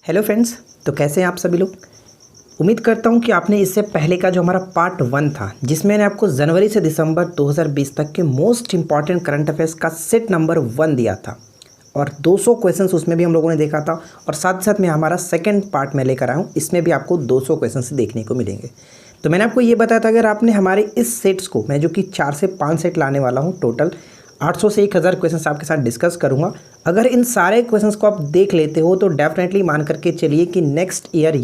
Hello friends. तो कैसे हैं आप सभी लोग। उम्मीद करता हूं कि आपने इससे पहले का जो हमारा पार्ट 1 था जिसमें मैंने आपको जनवरी से दिसंबर 2020 तक के मोस्ट इंपॉर्टेंट करंट अफेयर्स का सेट नंबर 1 दिया था और 200 क्वेश्चंस उसमें भी हम लोगों ने देखा था। और साथ साथ में हमारा सेकंड पार्ट में लेकर आया हूँ, इसमें भी आपको 200 क्वेश्चंस देखने को मिलेंगे। तो मैंने आपको ये बताया था अगर आपने हमारे इस सेट्स को, मैं जो कि 4 से 5 सेट लाने वाला हूँ, टोटल 800 से 1000 क्वेश्चंस आपके साथ डिस्कस करूंगा। अगर इन सारे क्वेश्चंस को आप देख लेते हो तो डेफिनेटली मान करके चलिए कि नेक्स्ट ईयर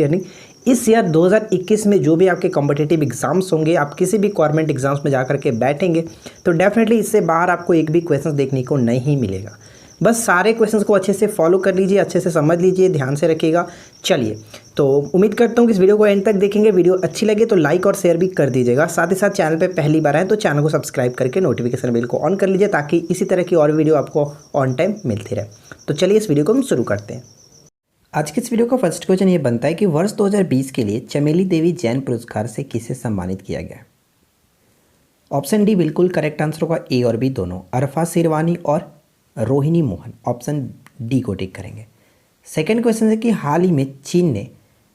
नहीं, इस ईयर 2021 में जो भी आपके कॉम्पिटिटिव एग्जाम्स होंगे, आप किसी भी गवर्नमेंट एग्जाम्स में जा करके बैठेंगे तो डेफिनेटली इससे बाहर आपको एक भी क्वेश्चन देखने को नहीं मिलेगा। बस सारे क्वेश्चंस को अच्छे से फॉलो कर लीजिए, अच्छे से समझ लीजिए, ध्यान से रखिएगा। चलिए, तो उम्मीद करता हूँ कि इस वीडियो को एंड तक देखेंगे। वीडियो अच्छी लगे तो लाइक और शेयर भी कर दीजिएगा। साथ ही साथ चैनल पे पहली बार आए तो चैनल को सब्सक्राइब करके नोटिफिकेशन बेल को ऑन कर लीजिए ताकि इसी तरह की और वीडियो आपको ऑन टाइम मिलती रहे। तो चलिए इस वीडियो को हम शुरू करते हैं। आज की इस वीडियो का फर्स्ट क्वेश्चन ये बनता है कि वर्ष 2020 के लिए चमेली देवी जैन पुरस्कार से किसे सम्मानित किया गया। ऑप्शन डी बिल्कुल करेक्ट आंसर होगा, ए और बी दोनों, अरफा शिरवानी और रोहिणी मोहन। ऑप्शन डी को टिक करेंगे। सेकंड क्वेश्चन है कि हाल ही में चीन ने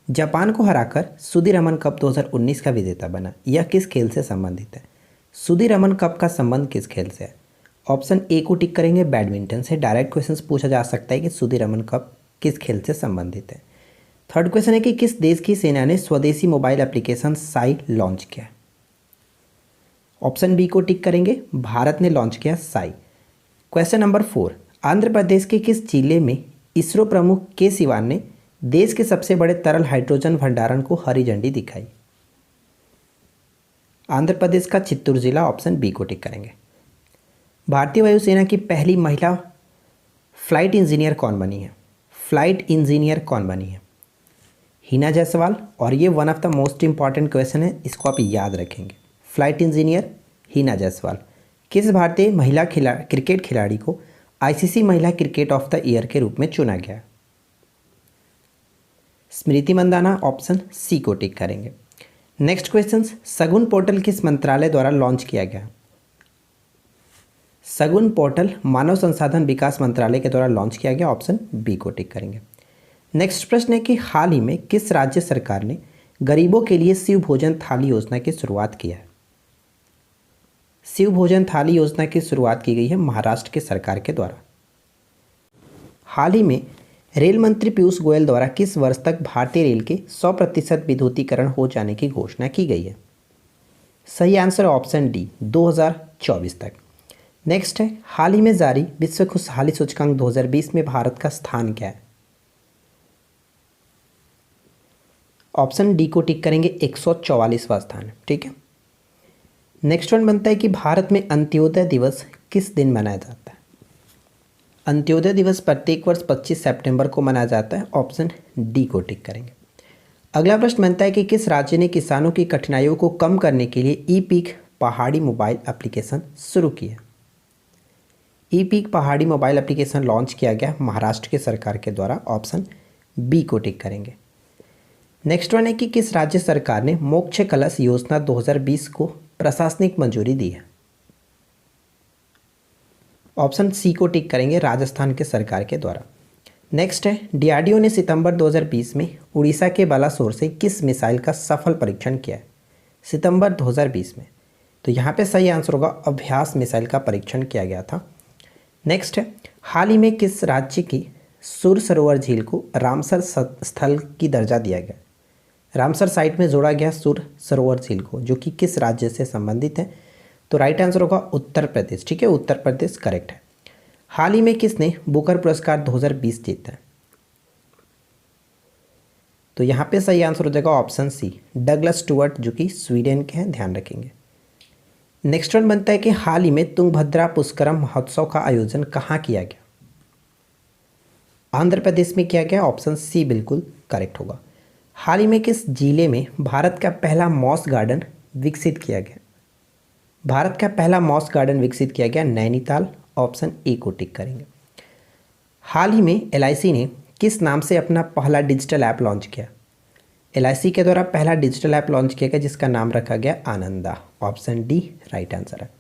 जापान को हराकर सुदीरमन कप 2019 का विजेता बना। यह किस खेल से संबंधित है। सुदीरमन कप का संबंध किस खेल से है। ऑप्शन ए को टिक करेंगे, बैडमिंटन से। डायरेक्ट क्वेश्चन पूछा जा सकता है कि सुदीरमन कप किस खेल से संबंधित है। थर्ड क्वेश्चन है कि किस देश की सेना ने स्वदेशी मोबाइल एप्लीकेशन साई लॉन्च किया। ऑप्शन बी को टिक करेंगे, भारत ने लॉन्च किया साई। क्वेश्चन नंबर 4, आंध्र प्रदेश के किस जिले में इसरो प्रमुख के सिवान ने देश के सबसे बड़े तरल हाइड्रोजन भंडारण को हरी झंडी दिखाई। आंध्र प्रदेश का चित्तूर जिला। ऑप्शन बी को टिक करेंगे। भारतीय वायुसेना की पहली महिला फ्लाइट इंजीनियर कौन बनी है। फ्लाइट इंजीनियर कौन बनी है। हिना जायसवाल। और ये one of the most important question है, इसको आप याद रखेंगे। Flight engineer Hina Jaiswal. किस भारतीय महिला क्रिकेट खिलाड़ी को आईसीसी महिला क्रिकेट ऑफ द ईयर के रूप में चुना गया। स्मृति मंदाना। ऑप्शन सी को टिक करेंगे। नेक्स्ट क्वेश्चन, सगुन पोर्टल किस मंत्रालय द्वारा लॉन्च किया गया। सगुन पोर्टल मानव संसाधन विकास मंत्रालय के द्वारा लॉन्च किया गया। ऑप्शन बी को टिक करेंगे। नेक्स्ट प्रश्न है कि हाल ही में किस राज्य सरकार ने गरीबों के लिए शिव भोजन थाली योजना की शुरुआत की है। शिव भोजन थाली योजना की शुरुआत की गई है महाराष्ट्र के सरकार के द्वारा। हाल ही में रेल मंत्री पीयूष गोयल द्वारा किस वर्ष तक भारतीय रेल के 100% विद्युतीकरण हो जाने की घोषणा की गई है। सही आंसर ऑप्शन डी, 2024 तक। नेक्स्ट है, हाल ही में जारी विश्व खुशहाली सूचकांक 2020 में भारत का स्थान क्या है। ऑप्शन डी को टिक करेंगे, 144वां स्थान है। ठीक है। नेक्स्ट वन बनता है कि भारत में अंत्योदय दिवस किस दिन मनाया जाता है। अंत्योदय दिवस प्रत्येक वर्ष 25 सितंबर को मनाया जाता है। ऑप्शन डी को टिक करेंगे। अगला प्रश्न बनता है कि किस राज्य ने किसानों की कठिनाइयों को कम करने के लिए ई पीक पहाड़ी मोबाइल एप्लीकेशन शुरू किया। ई पीक पहाड़ी मोबाइल एप्लीकेशन लॉन्च किया गया महाराष्ट्र के सरकार के द्वारा। ऑप्शन बी को टिक करेंगे। नेक्स्ट वन है कि किस राज्य सरकार ने मोक्ष कलश योजना 2020 को प्रशासनिक मंजूरी दी है। ऑप्शन सी को टिक करेंगे, राजस्थान के सरकार के द्वारा। नेक्स्ट है, डीआरडीओ ने सितंबर 2020 में उड़ीसा के बालासोर से किस मिसाइल का सफल परीक्षण किया है। सितंबर 2020 में, तो यहाँ पे सही आंसर होगा, अभ्यास मिसाइल का परीक्षण किया गया था। नेक्स्ट है, हाल ही में किस राज्य की सुर सरोवर झील को रामसर स्थल की दर्जा दिया गया। रामसर साइट में जोड़ा गया सुर सरोवर झील को, जो कि किस राज्य से संबंधित है। तो राइट आंसर होगा उत्तर प्रदेश। ठीक है, उत्तर प्रदेश करेक्ट है। हाल ही में किसने बुकर पुरस्कार 2020 जीता है। तो यहाँ पे सही आंसर हो जाएगा ऑप्शन सी, डगलस स्टुअर्ट, जो कि स्वीडन के हैं, ध्यान रखेंगे। नेक्स्ट वन बनता है कि हाल ही में तुंगभद्रा पुष्करम महोत्सव का आयोजन कहाँ किया गया। आंध्र प्रदेश में किया गया। ऑप्शन सी बिल्कुल करेक्ट होगा। हाल ही में किस जिले में भारत का पहला मॉस गार्डन विकसित किया गया। भारत का पहला मॉस गार्डन विकसित किया गया नैनीताल। ऑप्शन ए को टिक करेंगे। हाल ही में एलआईसी ने किस नाम से अपना पहला डिजिटल ऐप लॉन्च किया। एलआईसी के द्वारा पहला डिजिटल ऐप लॉन्च किया गया जिसका नाम रखा गया Ananda. Option D right answer है।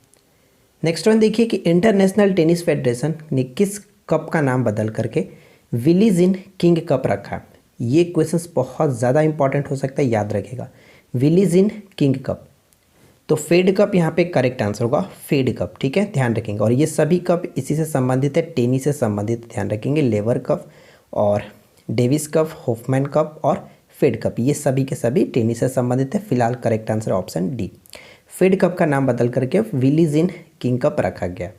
नेक्स्ट वन देखिए कि इंटरनेशनल टेनिस फेडरेशन ने किस कप का नाम बदल करके विली जिन किंग कप रखा है? ये क्वेश्चंस बहुत ज़्यादा इंपॉर्टेंट हो सकता है, याद रखिएगा। विली जिन किंग कप, तो फेड कप यहाँ पे करेक्ट आंसर होगा, फेड कप, ठीक है, ध्यान रखेंगे। और ये सभी कप इसी से संबंधित है, टेनिस से संबंधित, ध्यान रखेंगे। लेवर कप और डेविस कप, होफमैन कप और फेड कप, ये सभी के सभी टेनिस से संबंधित है। फिलहाल correct answer option D, Fed Cup का नाम बदल करके विली जिन किंग कप रखा गया।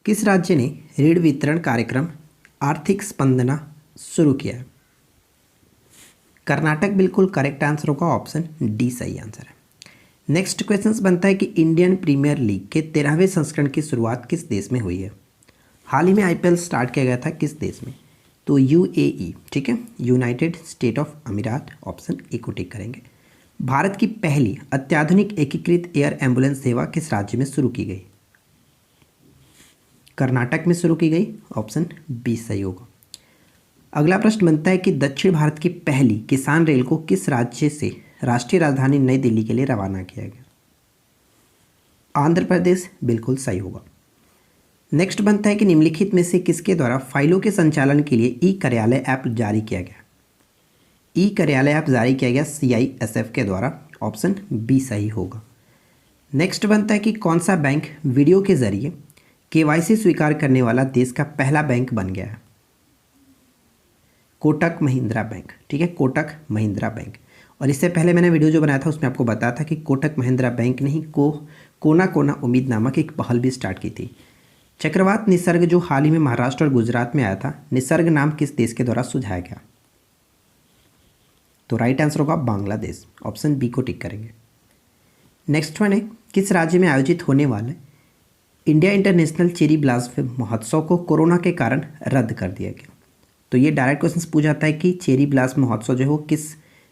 किस राज्य ने ऋण वितरण कार्यक्रम आर्थिक स्पंदना शुरू किया है? कर्नाटक बिल्कुल करेक्ट आंसर होगा, ऑप्शन डी सही आंसर है। नेक्स्ट क्वेश्चन बनता है कि इंडियन प्रीमियर लीग के 13वें संस्करण की शुरुआत किस देश में हुई है? हाल ही में आईपीएल स्टार्ट किया गया था किस देश में? तो यूएई, ठीक है, यूनाइटेड स्टेट ऑफ अमीरात, ऑप्शन ए को टिक करेंगे। भारत की पहली अत्याधुनिक एकीकृत एयर एम्बुलेंस सेवा किस राज्य में शुरू की गई? कर्नाटक में शुरू की गई, ऑप्शन बी सही होगा। अगला प्रश्न बनता है कि दक्षिण भारत की पहली किसान रेल को किस राज्य से राष्ट्रीय राजधानी नई दिल्ली के लिए रवाना किया गया? आंध्र प्रदेश, बिल्कुल सही होगा। नेक्स्ट बनता है कि निम्नलिखित में से किसके द्वारा फाइलों के संचालन के लिए ई कार्यालय ऐप जारी किया गया? ई कार्यालय ऐप जारी किया गया CISF के द्वारा, ऑप्शन बी सही होगा। नेक्स्ट बनता है कि कौन सा बैंक वीडियो के जरिए KYC स्वीकार करने वाला देश का पहला बैंक बन गया है? कोटक महिंद्रा बैंक, ठीक है, कोटक महिंद्रा बैंक। और इससे पहले मैंने वीडियो जो बनाया था उसमें आपको बताया था कि कोटक महिंद्रा बैंक ने ही कोना कोना उम्मीद नामक एक पहल भी स्टार्ट की थी। चक्रवात निसर्ग जो हाल ही में महाराष्ट्र और गुजरात में आया था, निसर्ग नाम किस देश के द्वारा सुझाया गया? तो राइट आंसर होगा बांग्लादेश, ऑप्शन बी को टिक करेंगे। नेक्स्ट वन है किस राज्य में आयोजित होने वाले इंडिया इंटरनेशनल चेरी ब्लॉसम महोत्सव को कोरोना के कारण रद्द कर दिया गया? तो ये डायरेक्ट क्वेश्चन पूछा जाता है कि चेरी ब्लॉसम महोत्सव जो है वो किस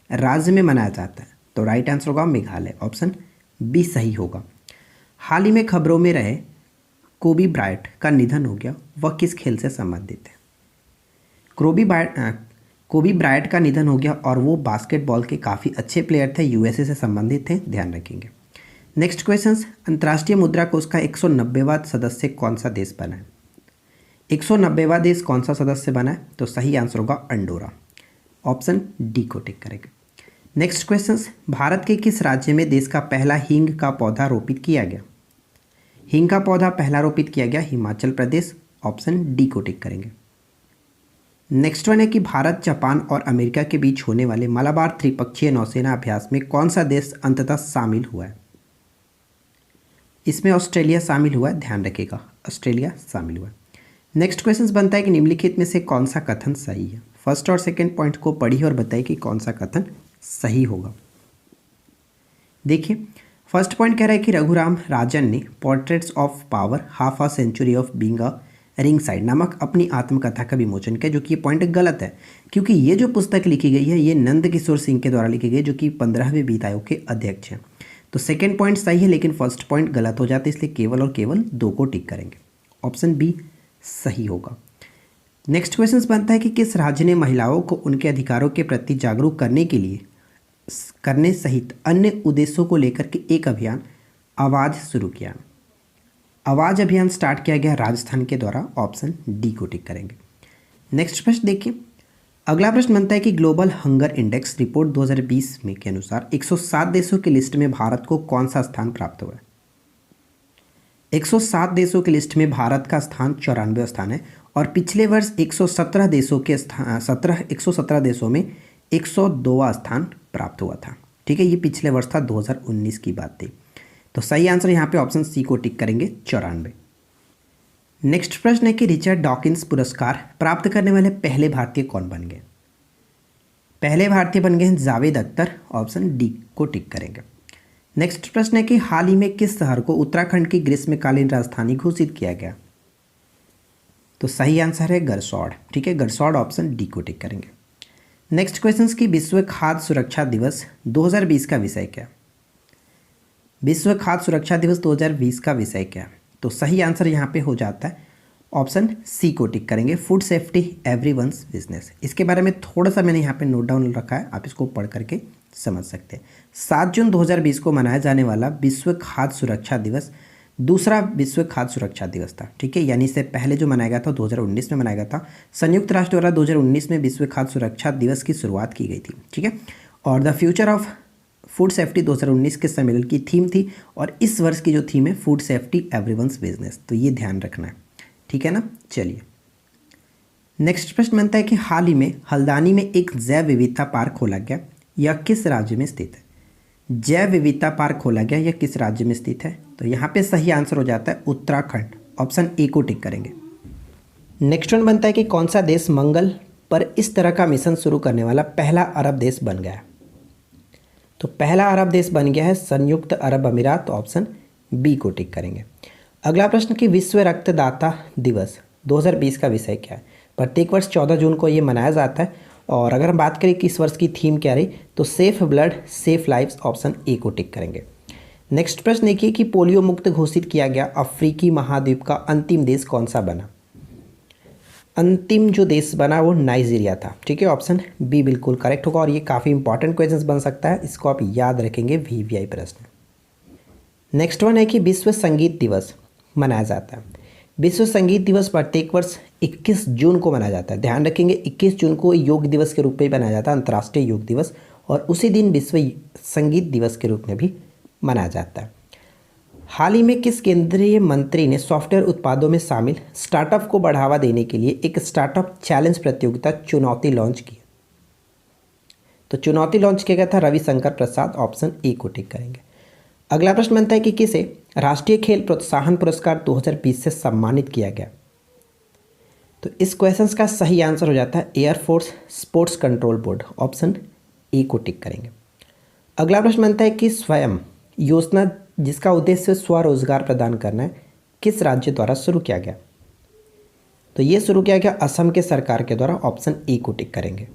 राज्य में मनाया जाता है? तो राइट आंसर होगा मेघालय, ऑप्शन बी सही होगा। हाल ही में खबरों में रहे कोबी ब्रायट का निधन हो गया, वह किस खेल से संबंधित है? कोबी ब्रायट का निधन हो गया और वो बास्केटबॉल के काफ़ी अच्छे प्लेयर थे, USA से संबंधित थे, ध्यान रखेंगे। नेक्स्ट क्वेश्चन, अंतर्राष्ट्रीय मुद्रा कोष का 190वां सदस्य कौन सा देश बना है? 190वां देश कौन सा सदस्य बना है? तो सही आंसर होगा अंडोरा, ऑप्शन डी को टिक करेंगे। नेक्स्ट क्वेश्चन, भारत के किस राज्य में देश का पहला हींग का पौधा रोपित किया गया? हींग का पौधा पहला रोपित किया गया हिमाचल प्रदेश, ऑप्शन डी को टिक करेंगे। नेक्स्ट वन है कि भारत, जापान और अमेरिका के बीच होने वाले मलाबार त्रिपक्षीय नौसेना अभ्यास में कौन सा देश अंततः शामिल हुआ है? इसमें ऑस्ट्रेलिया शामिल हुआ है, ध्यान रखिएगा, ऑस्ट्रेलिया शामिल हुआ है। नेक्स्ट क्वेश्चन बनता है कि निम्नलिखित में से कौन सा कथन सही है? फर्स्ट और सेकंड पॉइंट को पढ़िए और बताइए कि कौन सा कथन सही होगा। देखिए, फर्स्ट पॉइंट कह रहा है कि रघुराम राजन ने portraits of power half a century of being a ring side नामक अपनी आत्मकथा का विमोचन किया, जो कि ये पॉइंट गलत है, क्योंकि ये जो पुस्तक लिखी गई है ये नंद किशोर सिंह के द्वारा लिखी गई, जो कि 15वें वित्त आयोग के अध्यक्ष हैं। तो सेकेंड पॉइंट सही है, लेकिन फर्स्ट पॉइंट गलत हो जाता है, इसलिए केवल और केवल 2 को टिक करेंगे, ऑप्शन बी सही होगा। नेक्स्ट क्वेश्चन बनता है कि किस राज्य ने महिलाओं को उनके अधिकारों के प्रति जागरूक करने सहित अन्य उद्देश्यों को लेकर के एक अभियान आवाज़ शुरू किया? आवाज़ अभियान स्टार्ट किया गया राजस्थान के द्वारा, ऑप्शन डी को टिक करेंगे। नेक्स्ट प्रश्न देखिए, अगला प्रश्न बनता है कि ग्लोबल हंगर इंडेक्स रिपोर्ट 2020 में के अनुसार 107 देशों की लिस्ट में भारत को कौन सा स्थान प्राप्त हुआ है? 107 देशों की लिस्ट में भारत का स्थान 94वां स्थान है, और पिछले वर्ष 117 देशों के 117 देशों में 102वां स्थान प्राप्त हुआ था, ठीक है, ये पिछले वर्ष था, 2019 की बात थी। तो सही आंसर यहाँ पे ऑप्शन सी को टिक करेंगे, 94। नेक्स्ट प्रश्न है कि रिचर्ड डॉकिंस पुरस्कार प्राप्त करने वाले पहले भारतीय कौन बन गए? पहले भारतीय बन गए हैं जावेद अख्तर, ऑप्शन डी को टिक करेंगे। नेक्स्ट प्रश्न है कि हाल ही में किस शहर को उत्तराखंड की ग्रीष्मकालीन राजधानी घोषित किया गया? तो सही आंसर है गरसौड़, ठीक है, गरसौड़, ऑप्शन डी को टिक करेंगे। नेक्स्ट क्वेश्चन की विश्व खाद्य सुरक्षा दिवस 2020 का विषय क्या? विश्व खाद्य सुरक्षा दिवस 2020 का विषय क्या? तो सही आंसर यहाँ पे हो जाता है ऑप्शन सी को टिक करेंगे, फूड सेफ्टी एवरीवन्स बिजनेस। इसके बारे में थोड़ा सा मैंने यहाँ पे नोट डाउन रखा है, आप इसको पढ़ करके समझ सकते हैं। 7 जून 2020 को मनाया जाने वाला विश्व खाद्य सुरक्षा दिवस दूसरा विश्व खाद्य सुरक्षा दिवस था, ठीक है, यानी इससे पहले जो मनाया गया था 2019 में मनाया गया था। संयुक्त राष्ट्र द्वारा 2019 में विश्व खाद्य सुरक्षा दिवस की शुरुआत की गई थी, ठीक है। और the future of food safety 2019 के सम्मेलन की थीम थी, और इस वर्ष की जो थीम है फूड सेफ्टी एवरीवन्स बिजनेस, तो ये ध्यान रखना है, ठीक है ना। चलिए नेक्स्ट प्रश्न बनता है कि हाल ही में हल्द्वानी में एक जैव विविधता पार्क खोला गया, यह किस राज्य में स्थित है। जैव विविधता पार्क खोला गया, यह किस राज्य में स्थित है। तो यहाँ पे सही आंसर हो जाता है उत्तराखंड, ऑप्शन ए को टिक करेंगे। नेक्स्ट वन बनता है कि कौन सा देश मंगल पर इस तरह का मिशन शुरू करने वाला पहला अरब देश बन गया है। तो पहला अरब देश बन गया है संयुक्त अरब अमीरात, ऑप्शन बी को टिक करेंगे। अगला प्रश्न कि विश्व रक्तदाता दिवस 2020 का विषय क्या है। प्रत्येक वर्ष 14 जून को ये मनाया जाता है, और अगर हम बात करें कि इस वर्ष की थीम क्या रही, तो safe blood safe lives, option A को टिक करेंगे। नेक्स्ट प्रश्न देखिए कि पोलियो मुक्त घोषित किया गया अफ्रीकी महाद्वीप का अंतिम देश कौन सा बना। अंतिम जो देश बना वो नाइजीरिया था, ठीक है, ऑप्शन बी बिल्कुल करेक्ट होगा। और ये काफ़ी इंपॉर्टेंट क्वेश्चन बन सकता है, इसको आप याद रखेंगे, VVI प्रश्न। नेक्स्ट वन है कि विश्व संगीत दिवस मनाया जाता है। विश्व संगीत दिवस प्रत्येक वर्ष 21 जून को मनाया जाता है। ध्यान रखेंगे 21 जून को योग दिवस के रूप में मनाया जाता है, अंतर्राष्ट्रीय योग दिवस, और उसी दिन विश्व संगीत दिवस के रूप में भी मनाया जाता है। हाल ही में किस केंद्रीय मंत्री ने सॉफ्टवेयर उत्पादों में शामिल स्टार्टअप को बढ़ावा देने के लिए एक स्टार्टअप चैलेंज प्रतियोगिता चुनौती लॉन्च की। तो चुनौती लॉन्च किया गया था रविशंकर प्रसाद, ऑप्शन ए को टिक करेंगे। अगला प्रश्न बनता है कि किसे राष्ट्रीय खेल प्रोत्साहन पुरस्कार 2020 से सम्मानित किया गया। तो इस क्वेश्चन का सही आंसर हो जाता है air force sports control board, option A को टिक करेंगे। अगला प्रश्न बनता है कि स्वयं योजना जिसका उद्देश्य स्वरोजगार प्रदान करना है, किस राज्य द्वारा शुरू किया गया। तो ये शुरू किया गया असम के सरकार के द्वारा, ऑप्शन ए को टिक करेंगे।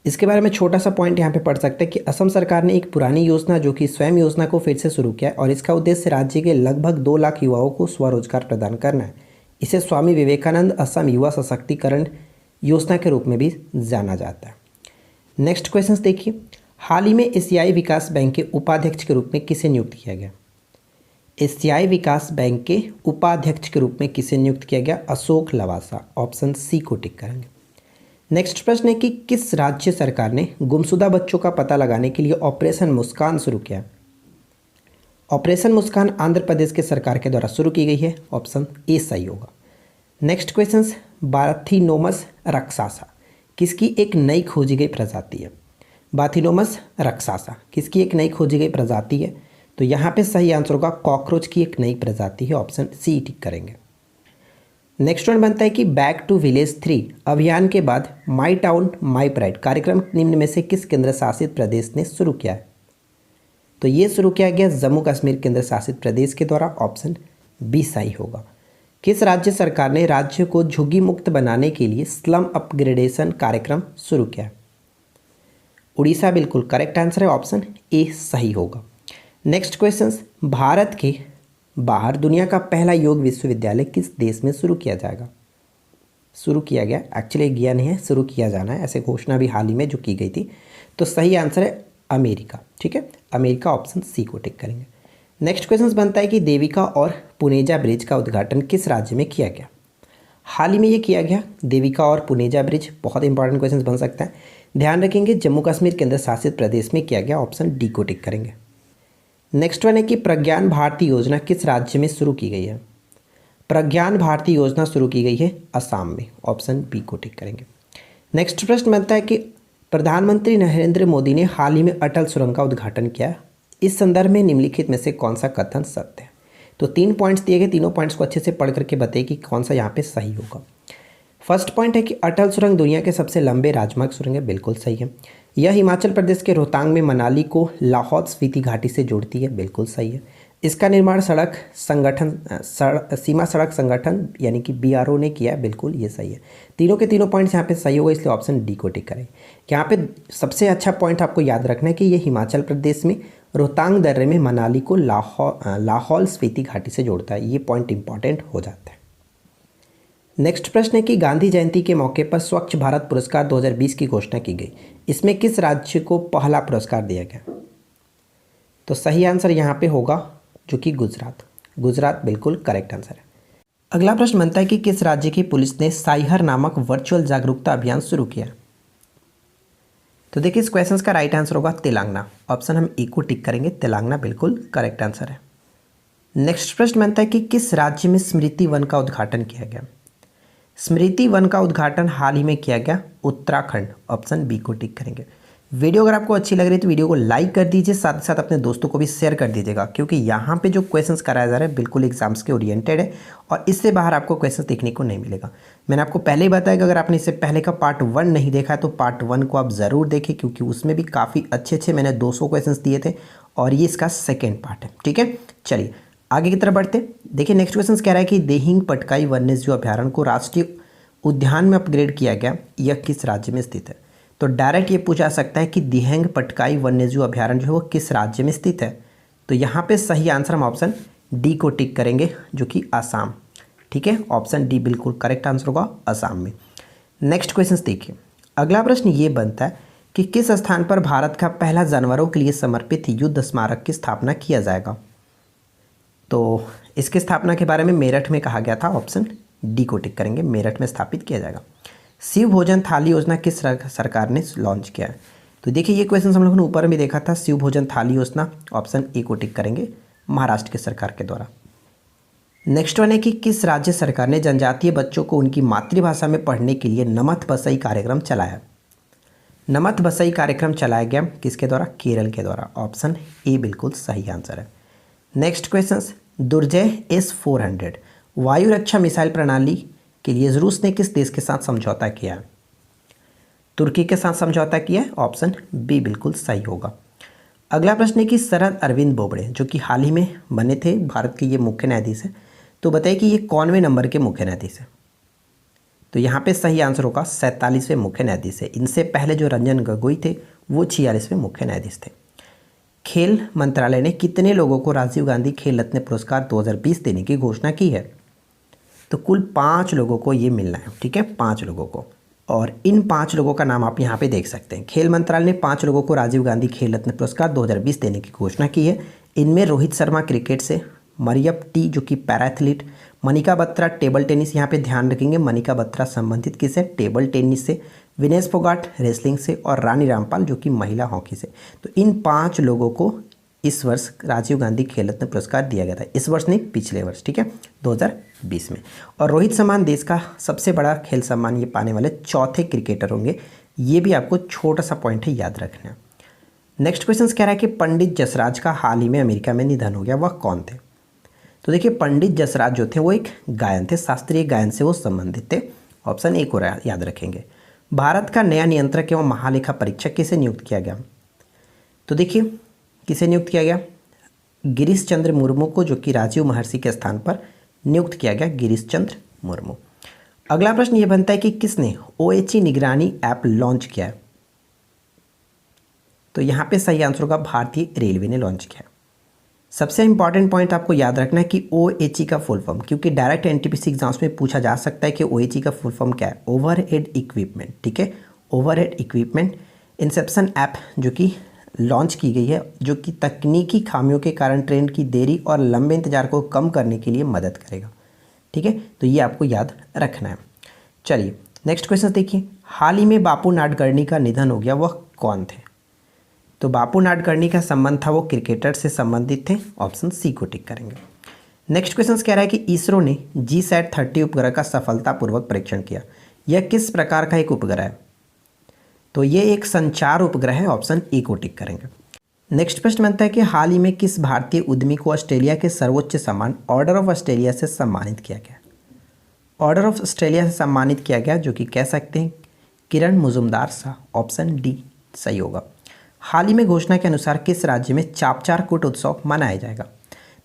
इसके बारे में छोटा सा पॉइंट यहाँ पे पढ़ सकते हैं कि असम सरकार ने एक पुरानी योजना जो कि स्वयं योजना को फिर से शुरू किया, और इसका उद्देश्य राज्य के लगभग 2 लाख युवाओं को स्वरोजगार प्रदान करना है। इसे स्वामी विवेकानंद असम युवा सशक्तिकरण योजना के रूप में भी जाना जाता है। नेक्स्ट क्वेश्चन देखिए, हाल ही में एशियाई विकास बैंक के उपाध्यक्ष के रूप में किसे नियुक्त किया गया। एशियाई विकास बैंक के उपाध्यक्ष के रूप में किसे नियुक्त किया गया, अशोक लवासा, ऑप्शन सी को टिक करेंगे। नेक्स्ट प्रश्न है कि किस राज्य सरकार ने गुमशुदा बच्चों का पता लगाने के लिए ऑपरेशन मुस्कान शुरू किया। ऑपरेशन मुस्कान आंध्र प्रदेश के सरकार के द्वारा शुरू की गई है, ऑप्शन ए सही होगा। नेक्स्ट क्वेश्चन, बाथिनोमस रक्सासा किसकी एक नई खोजी गई प्रजाति है। बाथिनोमस रक्सासा किसकी एक नई खोजी गई प्रजाति है। तो यहाँ पे सही आंसर होगा कॉकरोच की एक नई प्रजाति है, ऑप्शन सी टिक करेंगे। नेक्स्ट वन बनता है कि बैक टू विलेज 3 अभियान के बाद माई टाउन माई प्राइड कार्यक्रम निम्न में से किस केंद्र शासित प्रदेश ने शुरू किया है। तो ये शुरू किया गया जम्मू कश्मीर केंद्र शासित प्रदेश के द्वारा, ऑप्शन बी सही होगा। किस राज्य सरकार ने राज्य को झुग्गी मुक्त बनाने के लिए स्लम अपग्रेडेशन कार्यक्रम शुरू किया। उड़ीसा बिल्कुल करेक्ट आंसर है, ऑप्शन ए सही होगा। नेक्स्ट क्वेश्चन, भारत के बाहर दुनिया का पहला योग विश्वविद्यालय किस देश में शुरू किया जाएगा। शुरू किया गया, एक्चुअली गया नहीं है, शुरू किया जाना है, ऐसे घोषणा भी हाल ही में जो की गई थी। तो सही आंसर है अमेरिका, ठीक है, अमेरिका, ऑप्शन सी को टिक करेंगे। नेक्स्ट क्वेश्चन बनता है कि देविका और पुनेजा ब्रिज का उद्घाटन किस राज्य में किया गया। हाल ही में ये किया गया देविका और पुनेजा ब्रिज, बहुत इंपॉर्टेंट क्वेश्चन बन सकता है, ध्यान रखेंगे जम्मू कश्मीर केंद्र शासित प्रदेश में किया गया, ऑप्शन डी को टिक करेंगे। नेक्स्ट वन है कि प्रज्ञान भारती योजना किस राज्य में शुरू की गई है। प्रज्ञान भारती योजना शुरू की गई है असम में, ऑप्शन बी को टिक करेंगे। नेक्स्ट प्रश्न बनता है कि प्रधानमंत्री नरेंद्र मोदी ने हाल ही में अटल सुरंग का उद्घाटन किया, इस संदर्भ में निम्नलिखित में से कौन सा कथन सत्य है। तो 3 पॉइंट्स दिए गए, तीनों पॉइंट्स को अच्छे से पढ़ करके बताइए कि कौन सा यहाँ पे सही होगा। फर्स्ट पॉइंट है कि अटल सुरंग दुनिया के सबसे लंबे राजमार्ग सुरंग है, बिल्कुल सही है। यह हिमाचल प्रदेश के रोहतांग में मनाली को लाहौल स्पीति घाटी से जोड़ती है, बिल्कुल सही है। इसका निर्माण सीमा सड़क संगठन यानी कि BRO ने किया है, बिल्कुल ये सही है। तीनों के तीनों पॉइंट्स यहाँ पे सही होगा, इसलिए ऑप्शन डी को टिक करें। यहाँ पे सबसे अच्छा पॉइंट आपको याद रखना है कि ये हिमाचल प्रदेश में रोहतांग दर्रे में मनाली को लाहौल स्पीति घाटी से जोड़ता है, ये पॉइंट इंपॉर्टेंट हो जाता है। नेक्स्ट प्रश्न है कि गांधी जयंती के मौके पर स्वच्छ भारत पुरस्कार 2020 की घोषणा की गई, इसमें किस राज्य को पहला पुरस्कार दिया गया। तो सही आंसर यहाँ पे होगा जो कि गुजरात। गुजरात बिल्कुल करेक्ट आंसर है। अगला प्रश्न बनता है कि किस राज्य की पुलिस ने साइहर नामक वर्चुअल जागरूकता अभियान शुरू किया। तो देखिए इस क्वेश्चन का राइट आंसर होगा तेलंगाना। ऑप्शन हम ए को टिक करेंगे, तेलंगाना बिल्कुल करेक्ट आंसर है। नेक्स्ट प्रश्न बनता है कि किस राज्य में स्मृति वन का उद्घाटन किया गया। स्मृति वन का उद्घाटन हाल ही में किया गया उत्तराखंड। ऑप्शन बी को टिक करेंगे। वीडियो अगर आपको अच्छी लग रही है तो वीडियो को लाइक कर दीजिए, साथ ही साथ अपने दोस्तों को भी शेयर कर दीजिएगा, क्योंकि यहाँ पे जो क्वेश्चंस कराया जा रहा है बिल्कुल एग्जाम्स के ओरिएंटेड है और इससे बाहर आपको क्वेश्चंस देखने को नहीं मिलेगा। मैंने आपको पहले ही बताया कि अगर आपने इससे पहले का पार्ट 1 नहीं देखा है तो पार्ट 1 को आप ज़रूर देखें, क्योंकि उसमें भी काफ़ी अच्छे मैंने 200 क्वेश्चन दिए थे और ये इसका सेकेंड पार्ट है। ठीक है, चलिए आगे की तरफ बढ़ते। देखिए नेक्स्ट क्वेश्चन कह रहा है कि दिहिंग पटकाई वन्यजीव अभ्यारण्य को राष्ट्रीय उद्यान में अपग्रेड किया गया, यह किस राज्य में स्थित है। तो डायरेक्ट ये पूछा जा सकता है कि दिहेंग पटकाई वन्यजीव अभ्यारण्य जो है वो किस राज्य में स्थित है। तो यहाँ पे सही आंसर हम ऑप्शन डी को टिक करेंगे, जो कि आसाम। ठीक है, ऑप्शन डी बिल्कुल करेक्ट आंसर होगा, आसाम में। नेक्स्ट क्वेश्चन देखिए, अगला प्रश्न ये बनता है कि किस स्थान पर भारत का पहला जानवरों के लिए समर्पित युद्ध स्मारक की स्थापना किया जाएगा। तो इसकी स्थापना के बारे में मेरठ में कहा गया था। ऑप्शन डी को टिक करेंगे, मेरठ में स्थापित किया जाएगा। शिव भोजन थाली योजना किस सरकार ने लॉन्च किया है। तो देखिए ये क्वेश्चन हम लोगों ने ऊपर में देखा था, शिव भोजन थाली योजना। ऑप्शन ए को टिक करेंगे, महाराष्ट्र की सरकार के द्वारा। नेक्स्ट वन है कि किस राज्य सरकार ने जनजातीय बच्चों को उनकी मातृभाषा में पढ़ने के लिए नमथ बसई कार्यक्रम चलाया। नमथ बसई कार्यक्रम चलाया गया किसके द्वारा, केरल के द्वारा। ऑप्शन ए बिल्कुल सही आंसर है। नेक्स्ट क्वेश्चन, दुर्जय S-400 वायु रक्षा मिसाइल प्रणाली के लिए रूस ने किस देश के साथ समझौता किया है। तुर्की के साथ समझौता किया है। ऑप्शन बी बिल्कुल सही होगा। अगला प्रश्न है कि शरद अरविंद बोबड़े जो कि हाल ही में बने थे भारत के ये मुख्य न्यायाधीश है, तो बताइए कि ये कौनवें नंबर के मुख्य न्यायाधीश है। तो यहाँ पे सही आंसर होगा 47वें मुख्य न्यायाधीश है। इनसे पहले जो रंजन गोगोई थे वो 46वें मुख्य न्यायाधीश थे। खेल मंत्रालय ने कितने लोगों को राजीव गांधी खेल रत्न पुरस्कार 2020 देने की घोषणा की है। तो कुल 5 लोगों को ये मिलना है। ठीक है, 5 लोगों को, और इन 5 लोगों का नाम आप यहाँ पे देख सकते हैं। खेल मंत्रालय ने 5 लोगों को राजीव गांधी खेल रत्न पुरस्कार 2020 देने की घोषणा की है। इनमें रोहित शर्मा क्रिकेट से, मरियप टी जो कि para athlete, Manika Batra table tennis, यहाँ पे ध्यान रखेंगे मनिका बत्रा संबंधित किससे, टेबल टेनिस से, विनेश फोगाट रेसलिंग से, और रानी रामपाल जो कि महिला हॉकी से। तो इन 5 लोगों को इस वर्ष राजीव गांधी खेल रत्न पुरस्कार दिया गया था। इस वर्ष नहीं, पिछले वर्ष। ठीक है, 2020 में। और रोहित सम्मान देश का सबसे बड़ा खेल सम्मान ये पाने वाले चौथे क्रिकेटर होंगे। ये भी आपको छोटा सा पॉइंट है, याद रखना। नेक्स्ट क्वेश्चन कह रहा है कि पंडित जसराज का हाल ही में अमेरिका में निधन हो गया, वह कौन थे। तो देखिए पंडित जसराज जो थे वो एक गायन थे, शास्त्रीय गायन से वो संबंधित थे। ऑप्शन ए को याद रखेंगे। भारत का नया नियंत्रक एवं महालेखा परीक्षक किसे नियुक्त किया गया। तो देखिए किसे नियुक्त किया गया, गिरीश चंद्र मुर्मू को, जो कि राजीव महर्षि के स्थान पर नियुक्त किया गया, गिरीश चंद्र मुर्मू। अगला प्रश्न ये बनता है कि किसने OHE निगरानी ऐप लॉन्च किया है। तो यहाँ पे सही आंसर होगा भारतीय रेलवे ने लॉन्च किया। सबसे इंपॉर्टेंट पॉइंट आपको याद रखना है कि OHE का फुल फॉर्म, क्योंकि डायरेक्ट NTPC एग्जाम्स में पूछा जा सकता है कि OHE का फुल फॉर्म क्या है, ओवरहेड इक्विपमेंट। ठीक है, ओवरहेड इक्विपमेंट इंसेप्शन ऐप जो कि लॉन्च की गई है, जो कि तकनीकी खामियों के कारण ट्रेन की देरी और लंबे इंतजार को कम करने के लिए मदद करेगा। ठीक है, तो ये आपको याद रखना है। चलिए नेक्स्ट क्वेश्चन देखिए, हाल ही में बापू नाडकर्णी का निधन हो गया, वह कौन थे। तो बापू नाडकर्णी का संबंध था वो क्रिकेटर से संबंधित थे। ऑप्शन सी को टिक करेंगे। नेक्स्ट क्वेश्चन कह रहा है कि इसरो ने GSAT-30 उपग्रह का सफलतापूर्वक परीक्षण किया, यह किस प्रकार का एक उपग्रह है। तो ये एक संचार उपग्रह है। ऑप्शन ए को टिक करेंगे। नेक्स्ट प्रश्न बनता है कि हाल ही में किस भारतीय उद्यमी को ऑस्ट्रेलिया के सर्वोच्च सम्मान ऑर्डर ऑफ ऑस्ट्रेलिया से सम्मानित किया गया। ऑर्डर ऑफ ऑस्ट्रेलिया से सम्मानित किया गया, जो कि कह सकते हैं किरण मुजुमदार शाह। ऑप्शन डी सही होगा। हाल ही में घोषणा के अनुसार किस राज्य में चापचार कूट उत्सव मनाया जाएगा।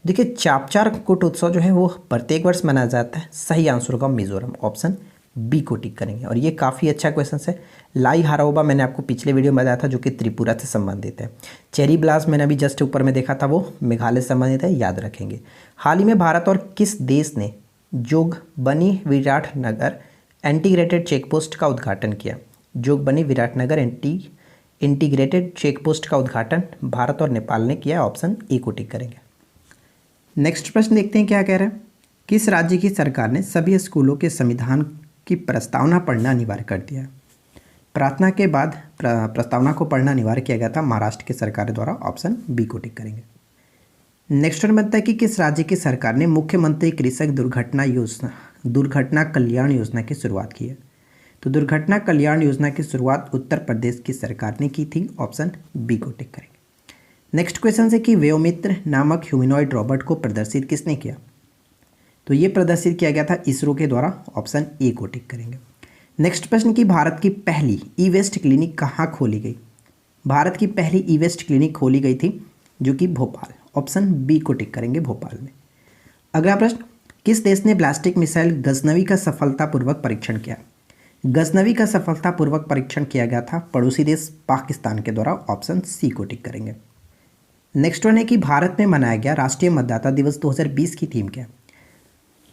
देखिए चापचार कूट उत्सव जो है वो प्रत्येक वर्ष मनाया जाता है। सही आंसर होगा मिजोरम। ऑप्शन बी को टिक करेंगे। और ये काफ़ी अच्छा क्वेश्चन है। लाई हारोबा मैंने आपको पिछले वीडियो में बताया था, जो कि त्रिपुरा से संबंधित है। चेरी ब्लास्ट मैंने अभी जस्ट ऊपर में देखा था, वो मेघालय से संबंधित है, याद रखेंगे। हाल ही में भारत और किस देश ने जोगबनी विराटनगर इंटीग्रेटेड चेकपोस्ट का उद्घाटन किया। जोगबनी विराटनगर इंटीग्रेटेड चेकपोस्ट का उद्घाटन भारत और नेपाल ने किया। ऑप्शन ए को टिक करेंगे। नेक्स्ट प्रश्न देखते हैं क्या कह रहा है। किस राज्य की सरकार ने सभी स्कूलों के संविधान की प्रस्तावना पढ़ना अनिवार्य कर दिया? प्रार्थना के बाद प्रस्तावना को पढ़ना अनिवार्य किया गया था महाराष्ट्र की सरकार द्वारा। ऑप्शन बी को टिक करेंगे। नेक्स्ट वन बनता है कि किस राज्य की सरकार ने मुख्यमंत्री कृषक दुर्घटना कल्याण योजना की शुरुआत की है? तो दुर्घटना कल्याण योजना की शुरुआत उत्तर प्रदेश की सरकार ने की थी। ऑप्शन बी को टिक करेंगे। नेक्स्ट क्वेश्चन है कि व्योमित्र नामक ह्यूमनॉइड रोबोट को प्रदर्शित किसने किया? तो ये प्रदर्शित किया गया था इसरो के द्वारा। ऑप्शन ए को टिक करेंगे। नेक्स्ट प्रश्न की भारत की पहली ई वेस्ट क्लिनिक कहाँ खोली गई? भारत की पहली ई वेस्ट क्लिनिक खोली गई थी जो कि भोपाल। ऑप्शन बी को टिक करेंगे, भोपाल में। अगला प्रश्न, किस देश ने ब्लास्टिक मिसाइल गजनवी का सफलतापूर्वक परीक्षण किया? गजनवी का सफलतापूर्वक परीक्षण किया गया था पड़ोसी देश पाकिस्तान के द्वारा। ऑप्शन सी को टिक करेंगे। नेक्स्ट वन है कि भारत में मनाया गया राष्ट्रीय मतदाता दिवस 2020 की थीम क्या है?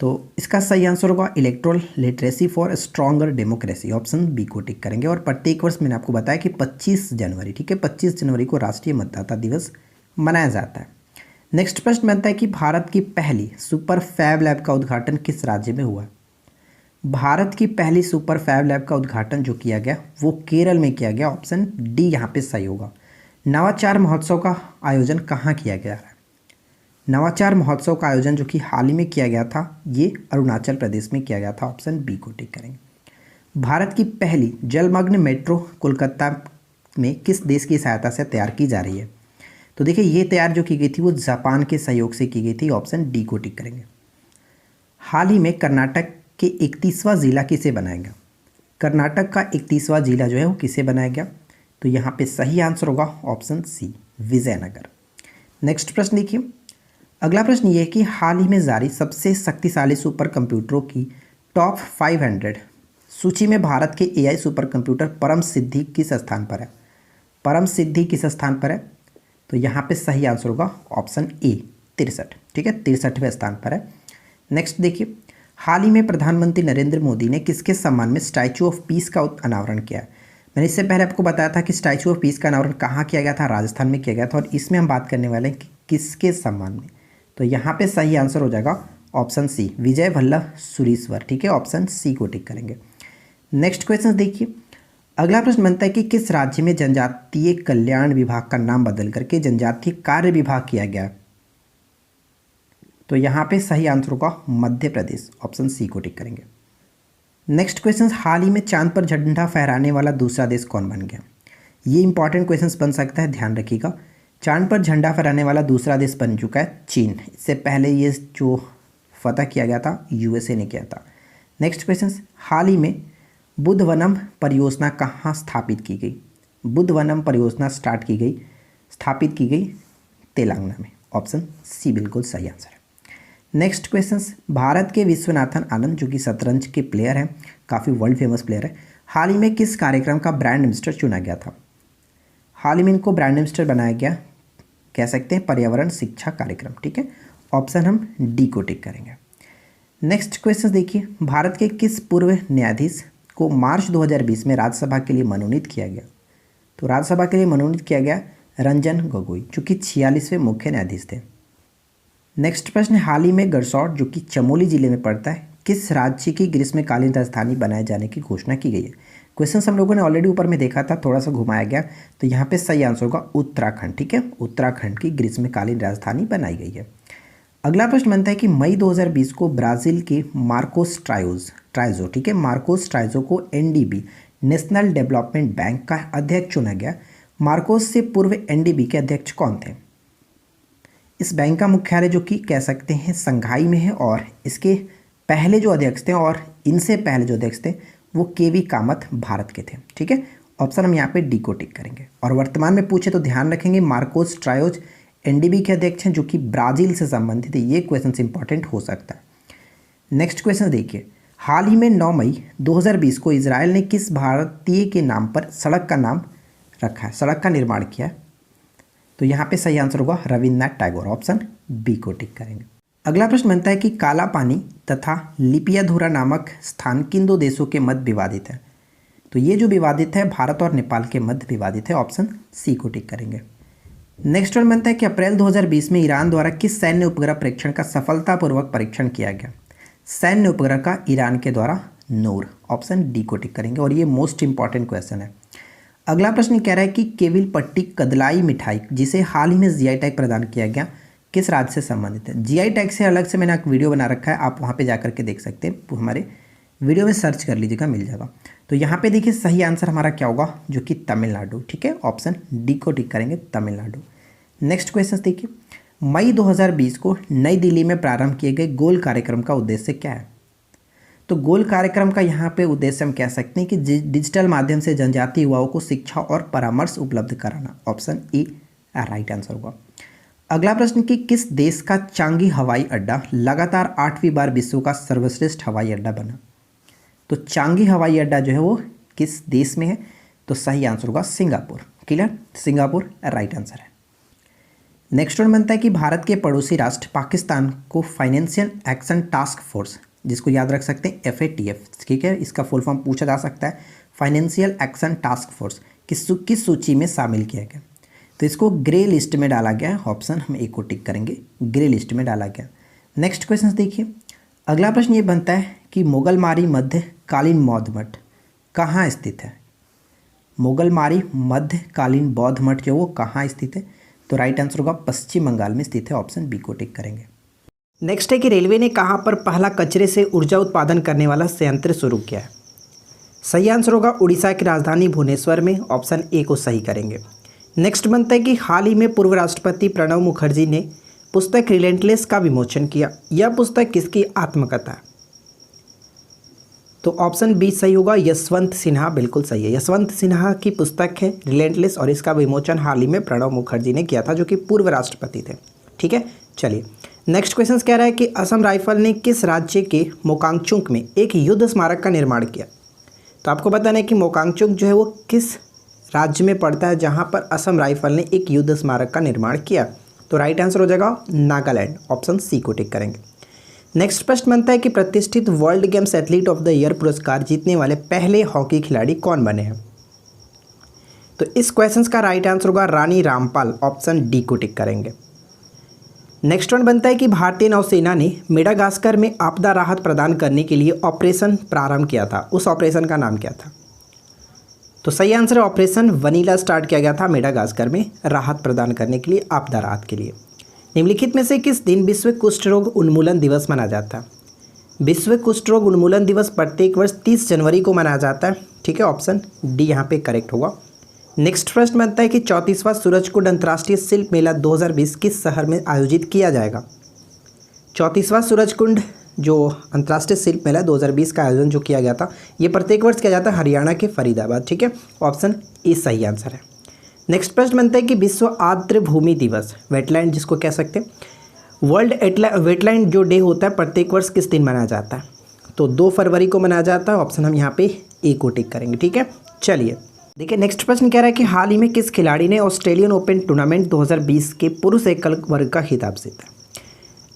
तो इसका सही आंसर होगा electoral literacy for stronger democracy. Option B को टिक करेंगे। और प्रत्येक वर्ष मैंने आपको बताया कि 25 जनवरी, ठीक है, 25 जनवरी को राष्ट्रीय मतदाता दिवस मनाया जाता है। नेक्स्ट प्रश्न बनता है कि भारत की पहली सुपर फैब लैब का उद्घाटन किस राज्य में हुआ? भारत की पहली सुपर फैब लैब का उद्घाटन जो किया गया वो केरल में किया गया। ऑप्शन डी यहाँ पे सही होगा। नवाचार महोत्सव का आयोजन कहाँ किया गया है? नवाचार महोत्सव का आयोजन जो कि हाल ही में किया गया था ये अरुणाचल प्रदेश में किया गया था। ऑप्शन बी को टिक करेंगे। भारत की पहली जलमग्न मेट्रो कोलकाता में किस देश की सहायता से तैयार की जा रही है? तो देखिए ये तैयार जो की गई थी वो जापान के सहयोग से की गई थी। ऑप्शन डी को टिक करेंगे। हाल ही में कर्नाटक के 31वां जिला किसे बनाया गया? कर्नाटक का 31वां जिला जो है वो किसे बनाया गया? तो यहाँ पे सही आंसर होगा ऑप्शन सी, विजयनगर। नेक्स्ट प्रश्न देखिए। अगला प्रश्न ये है कि हाल ही में जारी सबसे शक्तिशाली सुपर कंप्यूटरों की टॉप 500 सूची में भारत के एआई सुपर कंप्यूटर परम सिद्धि किस स्थान पर है? परम सिद्धि किस स्थान पर है? तो यहाँ पे सही आंसर होगा ऑप्शन ए, 63, ठीक है, 63वें स्थान पर है। नेक्स्ट देखिए, हाल ही में प्रधानमंत्री नरेंद्र मोदी ने किसके सम्मान में स्टैचू ऑफ पीस का अनावरण किया? मैंने इससे पहले आपको बताया था कि स्टैचू ऑफ पीस का अनावरण कहाँ किया गया था? राजस्थान में किया गया था। और इसमें हम बात करने वाले हैं कि किसके सम्मान में। तो यहाँ पे सही आंसर हो जाएगा ऑप्शन सी, विजय वल्लभ सुरीश्वर, ठीक है, ऑप्शन सी को टिक करेंगे। नेक्स्ट क्वेश्चन देखिए। अगला प्रश्न बनता है कि किस राज्य में जनजातीय कल्याण विभाग का नाम बदल करके जनजातीय कार्य विभाग किया गया? तो यहाँ पे सही आंसर होगा मध्य प्रदेश। ऑप्शन सी को टिक करेंगे। नेक्स्ट क्वेश्चन, हाल ही में चांद पर झंडा फहराने वाला दूसरा देश कौन बन गया? ये इंपॉर्टेंट क्वेश्चन बन सकता है, ध्यान रखिएगा। चांद पर झंडा फहराने वाला दूसरा देश बन चुका है चीन। इससे पहले ये जो फतह किया गया था यूएसए ने किया था। नेक्स्ट क्वेश्चन, हाल ही में बुद्ध वनम परियोजना कहाँ स्थापित की गई? बुद्ध वनम परियोजना स्थापित की गई तेलंगाना में। ऑप्शन सी बिल्कुल सही आंसर है। नेक्स्ट क्वेश्चन, भारत के विश्वनाथन आनंद जो कि शतरंज के प्लेयर हैं, काफ़ी वर्ल्ड फेमस प्लेयर है, हाल ही में किस कार्यक्रम का ब्रांड एम्बेसडर चुना गया था? हाल ही में इनको ब्रांड एम्बेसडर बनाया गया, कह सकते हैं पर्यावरण शिक्षा कार्यक्रम, ठीक है, ऑप्शन हम डी को टिक करेंगे। नेक्स्ट क्वेश्चन देखिए, भारत के किस पूर्व न्यायाधीश को मार्च 2020 में राज्यसभा के लिए मनोनीत किया गया? तो राज्यसभा के लिए मनोनीत किया गया रंजन गोगोई जो कि 46वें मुख्य न्यायाधीश थे। नेक्स्ट प्रश्न, हाल ही में गरसौट जो कि चमोली जिले में पड़ता है किस राज्य की ग्रीष्मकालीन राजधानी बनाए जाने की घोषणा की गई है? क्वेश्चन हम लोगों ने ऑलरेडी ऊपर में देखा था, थोड़ा सा घुमाया गया, तो यहाँ पे सही आंसर होगा उत्तराखंड, ठीक है, उत्तराखंड की ग्रीष्मकालीन राजधानी बनाई गई है। अगला प्रश्न बनता है कि मई 2020 को ब्राज़ील के मार्कोस ट्राइजो, ठीक है, मार्कोस ट्राइजो को एनडीबी नेशनल डेवलपमेंट बैंक का अध्यक्ष चुना गया। मार्कोस से पूर्व एनडीबी के अध्यक्ष कौन थे? इस बैंक का मुख्यालय जो कि कह सकते हैं संघाई में है, और इसके पहले जो अध्यक्ष थे और इनसे पहले जो अध्यक्ष थे वो केवी कामत भारत के थे, ठीक है, ऑप्शन हम यहाँ पे डी को टिक करेंगे। और वर्तमान में पूछे तो ध्यान रखेंगे मार्कोस ट्रायोज एनडीबी के अध्यक्ष हैं जो कि ब्राज़ील से संबंधित है। ये क्वेश्चन इंपॉर्टेंट हो सकता है। नेक्स्ट क्वेश्चन देखिए, हाल ही में 9 मई 2020 को इजराइल ने किस भारतीय के नाम पर सड़क का नाम रखा है, सड़क का निर्माण किया है? तो यहाँ पे सही आंसर होगा रविन्द्रनाथ टैगोर, ऑप्शन बी को टिक करेंगे। अगला प्रश्न बनता है कि काला पानी तथा लिपियाधुरा नामक स्थान किन दो देशों के मध्य विवादित है? तो ये जो विवादित है भारत और नेपाल के मध्य विवादित है। ऑप्शन सी को टिक करेंगे। नेक्स्ट वन बनता है कि अप्रैल 2020 में ईरान द्वारा किस सैन्य उपग्रह परीक्षण का सफलतापूर्वक परीक्षण किया गया। सैन्य उपग्रह का ईरान के द्वारा नूर, ऑप्शन डी को टिक करेंगे और ये मोस्ट इंपॉर्टेंट क्वेश्चन है। अगला प्रश्न कह रहा है कि केविल पट्टी कदलाई मिठाई जिसे हाल ही में जीआई टैग प्रदान किया गया किस राज्य से संबंधित है। जीआई टैग से अलग से मैंने एक वीडियो बना रखा है, आप वहाँ पे जाकर के देख सकते हैं, हमारे वीडियो में सर्च कर लीजिएगा, मिल जाएगा। तो यहाँ पे देखिए सही आंसर हमारा क्या होगा, जो कि तमिलनाडु, ठीक है, ऑप्शन डी को टिक करेंगे, तमिलनाडु। नेक्स्ट क्वेश्चन देखिए, मई 2020 को नई दिल्ली में प्रारंभ किए गए गोल कार्यक्रम का उद्देश्य क्या है। तो गोल कार्यक्रम का यहाँ पे उद्देश्य हम कह सकते हैं कि डिजिटल माध्यम से जनजातीय युवाओं को शिक्षा और परामर्श उपलब्ध कराना, ऑप्शन ए राइट आंसर होगा। अगला प्रश्न कि किस देश का चांगी हवाई अड्डा लगातार 8वीं बार विश्व का सर्वश्रेष्ठ हवाई अड्डा बना। तो चांगी हवाई अड्डा जो है वो किस देश में है, तो सही आंसर होगा Singapore, clear, Singapore right answer है। नेक्स्ट वन बनता है कि भारत के पड़ोसी राष्ट्र पाकिस्तान को फाइनेंशियल एक्शन टास्क फोर्स, जिसको याद रख सकते हैं FATF, ठीक है, इसका फुल फॉर्म पूछा जा सकता है, फाइनेंशियल एक्शन टास्क फोर्स किस सूची में शामिल किया गया। तो इसको ग्रे लिस्ट में डाला गया, ऑप्शन हम ए को टिक करेंगे, ग्रे लिस्ट में डाला गया। नेक्स्ट क्वेश्चन देखिए, अगला प्रश्न ये बनता है कि मुगलमारी मध्यकालीन बौद्ध मठ कहाँ स्थित है। मुगलमारी मध्यकालीन बौद्ध मठ जो वो कहाँ स्थित है, तो राइट आंसर होगा पश्चिम बंगाल में स्थित है, ऑप्शन बी को टिक करेंगे। नेक्स्ट है कि रेलवे ने कहाँ पर पहला कचरे से ऊर्जा उत्पादन करने वाला संयंत्र शुरू किया है। सही आंसर होगा उड़ीसा की राजधानी भुवनेश्वर में, ऑप्शन ए को सही करेंगे। नेक्स्ट बनता है कि हाल ही में पूर्व राष्ट्रपति प्रणब मुखर्जी ने पुस्तक रिलेंटलेस का विमोचन किया। यह पुस्तक किसकी आत्मकथा है, तो ऑप्शन बी सही होगा, यशवंत सिन्हा, बिल्कुल सही है, यशवंत सिन्हा की पुस्तक है रिलेंटलेस और इसका विमोचन हाल ही में प्रणब मुखर्जी ने किया था, जो कि पूर्व राष्ट्रपति थे, ठीक है। चलिए नेक्स्ट क्वेश्चन कह रहा है कि असम राइफल ने किस राज्य के मोकांगचुंग में एक युद्ध स्मारक का निर्माण किया। तो आपको बताना है कि मोकांगचुंग जो है वो किस राज्य में पड़ता है, जहां पर असम राइफल ने एक युद्ध स्मारक का निर्माण किया। तो राइट आंसर हो जाएगा नागालैंड, ऑप्शन सी को टिक करेंगे। नेक्स्ट प्रश्न बनता है कि प्रतिष्ठित world games athlete of the year पुरस्कार जीतने वाले पहले हॉकी खिलाड़ी कौन बने हैं। तो इस क्वेश्चन का राइट आंसर होगा रानी रामपाल, ऑप्शन डी को टिक करेंगे। नेक्स्ट वन बनता है कि भारतीय नौसेना ने मेडागास्कर में आपदा राहत प्रदान करने के लिए ऑपरेशन प्रारंभ किया था, उस ऑपरेशन का नाम क्या था। तो सही आंसर है ऑपरेशन वनीला स्टार्ट किया गया था मेडागास्कर में राहत प्रदान करने के लिए, आपदा राहत के लिए। निम्नलिखित में से किस दिन विश्व कुष्ठ रोग उन्मूलन दिवस मनाया जाता है। विश्व कुष्ठ रोग उन्मूलन दिवस प्रत्येक वर्ष 30 जनवरी को मनाया जाता है, ठीक है, ऑप्शन डी यहाँ पे करेक्ट होगा। नेक्स्ट प्रश्न बनता है कि 34वां सूरजकुंड अंतर्राष्ट्रीय शिल्प मेला 2020 किस शहर में आयोजित किया जाएगा। 34वां सूरजकुंड जो अंतर्राष्ट्रीय शिल्प मेला 2020 का आयोजन जो किया गया था, ये प्रत्येक वर्ष किया जाता है हरियाणा के फरीदाबाद, ठीक है, ऑप्शन ए सही आंसर है। नेक्स्ट प्रश्न बनता है कि विश्व आर्द्र भूमि दिवस, वेटलैंड जिसको कह सकते हैं, वर्ल्ड वेटलैंड जो डे होता है प्रत्येक वर्ष किस दिन मनाया जाता है। तो 2 फरवरी को मनाया जाता है, ऑप्शन हम यहाँ पे ए को टिक करेंगे, ठीक है। चलिए देखिए नेक्स्ट प्रश्न कह रहा है कि हाल ही में किस खिलाड़ी ने ऑस्ट्रेलियन ओपन टूर्नामेंट 2020 के पुरुष एकल वर्ग का खिताब जीता।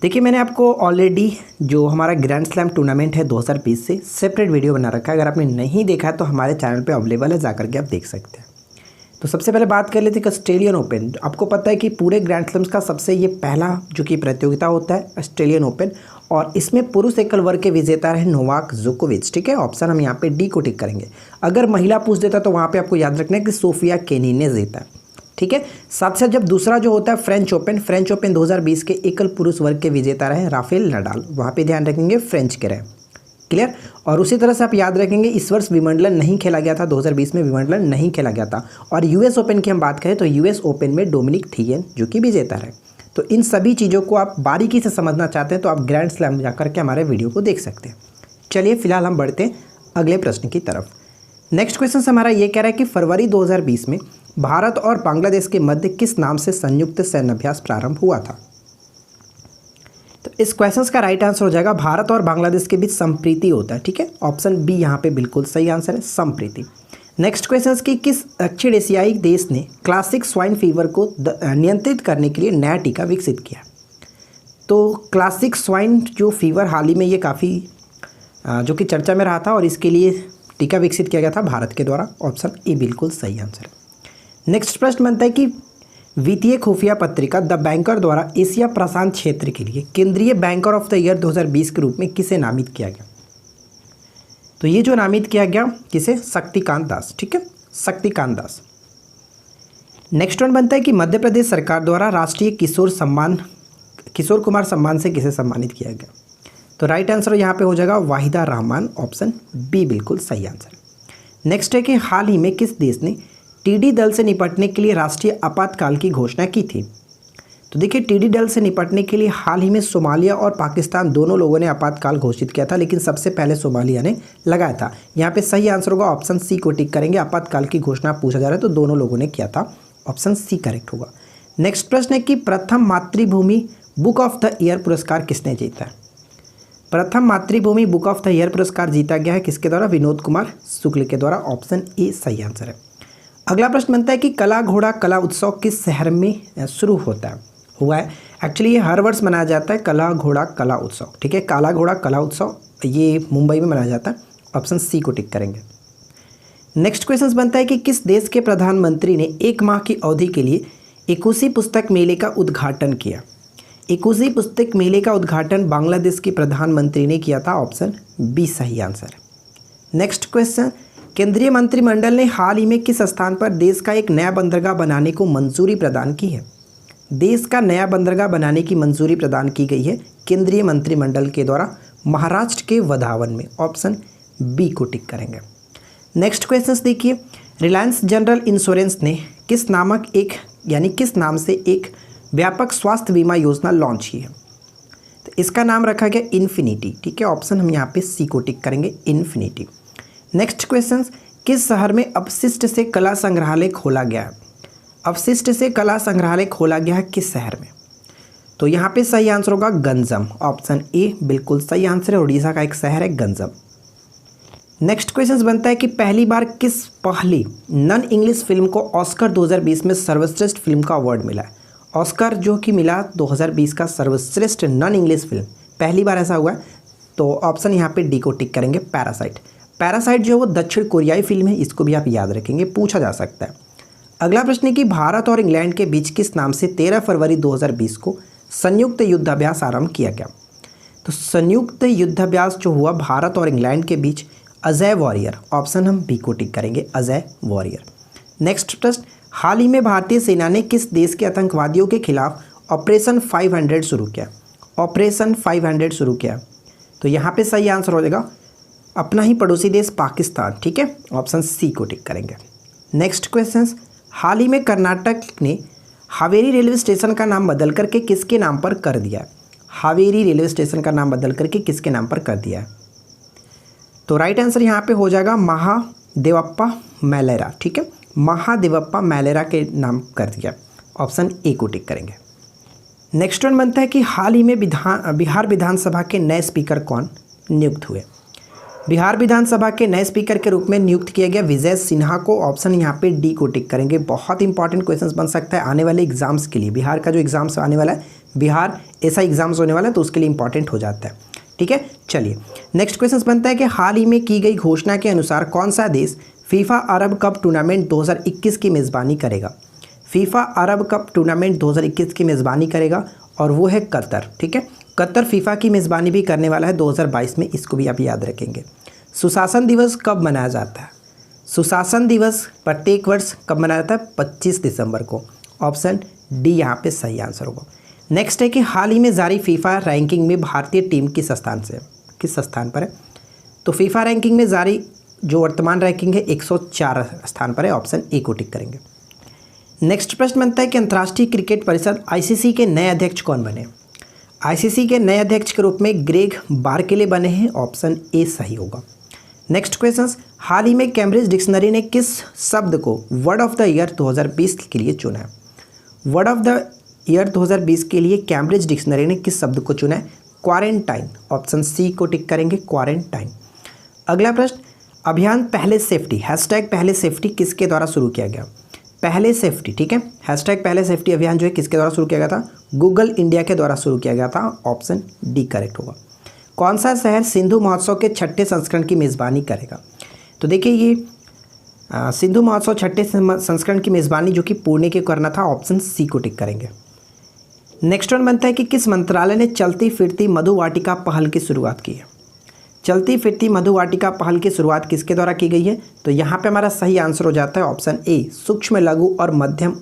देखिए मैंने आपको ऑलरेडी जो हमारा ग्रैंड स्लैम टूर्नामेंट है 2020 से सेपरेट वीडियो बना रखा है, अगर आपने नहीं देखा है तो हमारे चैनल पे अवेलेबल है, जाकर के आप देख सकते हैं। तो सबसे पहले बात कर लेते हैं ऑस्ट्रेलियन ओपन। आपको पता है कि पूरे ग्रैंड स्लैम्स का सबसे ये पहला जो कि प्रतियोगिता होता है ऑस्ट्रेलियन ओपन, और इसमें पुरुष एकल वर्ग के विजेता रहे नोवाक जोकोविच, ठीक है, ऑप्शन हम यहाँ पे डी को टिक करेंगे। अगर महिला पूछ देता तो वहाँ पे आपको याद रखना है कि सोफिया केनी ने जीता, ठीक है। साथ साथ जब दूसरा जो होता है फ्रेंच ओपन 2020 के एकल पुरुष वर्ग के विजेता रहे राफेल नडाल, वहाँ पे ध्यान रखेंगे फ्रेंच के रहे, क्लियर। और उसी तरह से आप याद रखेंगे इस वर्ष विंबलडन नहीं खेला गया था, 2020 में विंबलडन नहीं खेला गया था। और यूएस ओपन की हम बात करें तो यूएस ओपन में डोमिनिक थिएन जो कि विजेता रहे। तो इन सभी चीज़ों को आप बारीकी से समझना चाहते हैं तो आप ग्रैंड स्लैम जाकर के हमारे वीडियो को देख सकते हैं। चलिए फिलहाल हम बढ़ते हैं अगले प्रश्न की तरफ। नेक्स्ट क्वेश्चन हमारा ये कह रहा है कि फरवरी 2020 में भारत और बांग्लादेश के मध्य किस नाम से संयुक्त सैन्य अभ्यास प्रारंभ हुआ था। तो इस क्वेश्चन का राइट आंसर हो जाएगा भारत और बांग्लादेश के बीच संप्रीति होता है, ठीक है, ऑप्शन बी यहाँ पे बिल्कुल सही आंसर है, संप्रीति। नेक्स्ट क्वेश्चन की किस दक्षिण एशियाई देश ने क्लासिक स्वाइन फीवर को नियंत्रित करने के लिए नया टीका विकसित किया। तो क्लासिक स्वाइन जो फीवर हाल ही में ये काफ़ी जो कि चर्चा में रहा था और इसके लिए टीका विकसित किया गया था भारत के द्वारा, ऑप्शन ए बिल्कुल सही आंसर है। नेक्स्ट प्रश्न बनता है कि वित्तीय खुफिया पत्रिका द बैंकर द्वारा एशिया प्रशांत क्षेत्र के लिए केंद्रीय बैंकर ऑफ द ईयर 2020 के रूप में किसे नामित किया गया? तो ये जो नामित किया गया किसे? शक्तिकांत दास। ठीक है, शक्तिकांत दास। नेक्स्ट वन बनता है कि मध्य प्रदेश सरकार द्वारा राष्ट्रीय किशोर कुमार सम्मान से किसे सम्मानित किया गया? तो राइट आंसर यहाँ पे हो जाएगा वाहिदा रहमान, ऑप्शन बी बिल्कुल सही आंसर। नेक्स्ट है कि हाल ही में किस देश ने टीडी दल से निपटने के लिए राष्ट्रीय आपातकाल की घोषणा की थी? तो देखिए, टीडी दल से निपटने के लिए हाल ही में सोमालिया और पाकिस्तान दोनों लोगों ने आपातकाल घोषित किया था, लेकिन सबसे पहले सोमालिया ने लगाया था। यहाँ पे सही आंसर होगा ऑप्शन सी को टिक करेंगे। आपातकाल की घोषणा पूछा जा रहा है तो दोनों लोगों ने किया था, ऑप्शन सी करेक्ट होगा। नेक्स्ट प्रश्न है कि प्रथम मातृभूमि बुक ऑफ द ईयर पुरस्कार किसने जीता है? प्रथम मातृभूमि बुक ऑफ द ईयर पुरस्कार जीता गया है किसके द्वारा? विनोद कुमार शुक्ल के द्वारा, ऑप्शन ए सही आंसर है। अगला प्रश्न बनता है कि कला घोड़ा कला उत्सव किस शहर में शुरू हुआ है? एक्चुअली ये हर वर्ष मनाया जाता है कला घोड़ा कला उत्सव। ठीक है, काला घोड़ा कला उत्सव ये मुंबई में मनाया जाता है, ऑप्शन सी को टिक करेंगे। नेक्स्ट क्वेश्चन बनता है कि किस देश के प्रधानमंत्री ने 1 माह की अवधि के लिए इकुशी पुस्तक मेले का उद्घाटन किया? इकुशी पुस्तक मेले का उद्घाटन बांग्लादेश के प्रधानमंत्री ने किया था, ऑप्शन बी सही आंसर है। नेक्स्ट क्वेश्चन, केंद्रीय मंत्रिमंडल ने हाल ही में किस स्थान पर देश का एक नया बंदरगाह बनाने को मंजूरी प्रदान की है? देश का नया बंदरगाह बनाने की मंजूरी प्रदान की गई है केंद्रीय मंत्रिमंडल के द्वारा महाराष्ट्र के वधावन में, ऑप्शन बी को टिक करेंगे। नेक्स्ट क्वेश्चन देखिए, रिलायंस जनरल इंश्योरेंस ने किस नाम से एक व्यापक स्वास्थ्य बीमा योजना लॉन्च की है? तो इसका नाम रखा गया इन्फिनिटी। ठीक है, ऑप्शन हम यहाँ पे सी को टिक करेंगे, इन्फिनिटी। नेक्स्ट क्वेश्चन, किस शहर में अपशिष्ट से कला संग्रहालय खोला गया है? अपशिष्ट से कला संग्रहालय खोला गया है किस शहर में? तो यहाँ पे सही आंसर होगा गंजम, ऑप्शन ए बिल्कुल सही आंसर है। उड़ीसा का एक शहर है गंजम। नेक्स्ट क्वेश्चन बनता है कि पहली बार किस पहली नॉन इंग्लिश फिल्म को ऑस्कर 2020 में सर्वश्रेष्ठ फिल्म का अवार्ड मिला है? ऑस्कर जो कि मिला 2020 का सर्वश्रेष्ठ नॉन इंग्लिश फिल्म, पहली बार ऐसा हुआ है, तो ऑप्शन यहाँ पे डी को टिक करेंगे, पैरासाइट। पैरासाइट जो है वो दक्षिण कोरियाई फिल्म है, इसको भी आप याद रखेंगे, पूछा जा सकता है। अगला प्रश्न है कि भारत और इंग्लैंड के बीच किस नाम से 13 फरवरी 2020 को संयुक्त युद्धाभ्यास आरंभ किया गया? तो संयुक्त युद्धाभ्यास जो हुआ भारत और इंग्लैंड के बीच अजय वॉरियर, ऑप्शन हम बी को टिक करेंगे, अजय वॉरियर। नेक्स्ट प्रश्न, हाल ही में भारतीय सेना ने किस देश के आतंकवादियों के खिलाफ ऑपरेशन 500 शुरू किया? ऑपरेशन 500 शुरू किया, तो यहाँ पे सही आंसर हो जाएगा अपना ही पड़ोसी देश पाकिस्तान। ठीक है, ऑप्शन सी को टिक करेंगे। नेक्स्ट क्वेश्चन, हाल ही में कर्नाटक ने हावेरी रेलवे स्टेशन का नाम बदल करके किसके नाम पर कर दिया है? हावेरी रेलवे स्टेशन का नाम बदल करके किसके नाम पर कर दिया है? तो राइट आंसर यहाँ पे हो जाएगा महादेवप्पा मैलेरा। ठीक है, महादेवप्पा मैलेरा के नाम कर दिया, ऑप्शन ए को टिक करेंगे। नेक्स्ट वन बनता है कि हाल ही में बिहार विधानसभा के नए स्पीकर कौन नियुक्त हुए? बिहार विधानसभा के नए स्पीकर के रूप में नियुक्त किया गया विजय सिन्हा को, ऑप्शन यहाँ पे डी को टिक करेंगे। बहुत इंपॉर्टेंट क्वेश्चंस बन सकता है आने वाले एग्जाम्स के लिए। बिहार का जो एग्जाम्स आने वाला है, बिहार ऐसा एग्जाम्स होने वाला है, तो उसके लिए इंपॉर्टेंट हो जाता है। ठीक है, चलिए नेक्स्ट क्वेश्चन बनता है कि हाल ही में की गई घोषणा के अनुसार कौन सा देश फीफा अरब कप टूर्नामेंट 2021 की मेज़बानी करेगा? फीफा अरब कप टूर्नामेंट 2021 की मेज़बानी करेगा और वो है कतर। ठीक है, कतर फीफा की मेज़बानी भी करने वाला है 2022 में, इसको भी आप याद रखेंगे। सुशासन दिवस कब मनाया जाता है? सुशासन दिवस प्रत्येक वर्ष कब मनाया जाता है? 25 दिसंबर को, ऑप्शन डी यहाँ पे सही आंसर होगा। नेक्स्ट है कि हाल ही में जारी फीफा रैंकिंग में भारतीय टीम किस स्थान पर है? तो फीफा रैंकिंग में जारी जो वर्तमान रैंकिंग है 104 स्थान पर है, ऑप्शन ए को टिक करेंगे। नेक्स्ट प्रश्न बनता है कि अंतर्राष्ट्रीय क्रिकेट परिषद आईसीसी के नए अध्यक्ष कौन बने? आईसीसी के नए अध्यक्ष के रूप में ग्रेग बार्कले बने हैं, ऑप्शन ए सही होगा। नेक्स्ट क्वेश्चन, हाल ही में कैम्ब्रिज डिक्शनरी ने किस शब्द को वर्ड ऑफ द ईयर 2020 के लिए चुना है? वर्ड ऑफ द ईयर 2020 के लिए कैम्ब्रिज डिक्शनरी ने किस शब्द को चुना है? क्वारंटाइन, ऑप्शन सी को टिक करेंगे, क्वारंटाइन। अगला प्रश्न, अभियान पहले सेफ्टी हैशटैग पहले सेफ्टी किसके द्वारा शुरू किया गया? पहले सेफ्टी, ठीक है, हैशटैग पहले सेफ्टी अभियान जो है किसके द्वारा शुरू किया गया था? गूगल इंडिया के द्वारा शुरू किया गया था, ऑप्शन डी करेक्ट होगा। कौन सा शहर सिंधु महोत्सव के 6ठे संस्करण की मेज़बानी करेगा? तो देखिए ये सिंधु महोत्सव छठे संस्करण की मेज़बानी जो कि पुणे के करना था, ऑप्शन सी को टिक करेंगे। नेक्स्ट वन बनता है कि किस मंत्रालय ने चलती फिरती मधु वाटिका पहल की शुरुआत की है। चलती फिरती मधु वाटिका पहल की शुरुआत किसके द्वारा की गई है? तो यहाँ पे हमारा सही आंसर हो जाता है ऑप्शन ए, सूक्ष्म लघु और मध्यम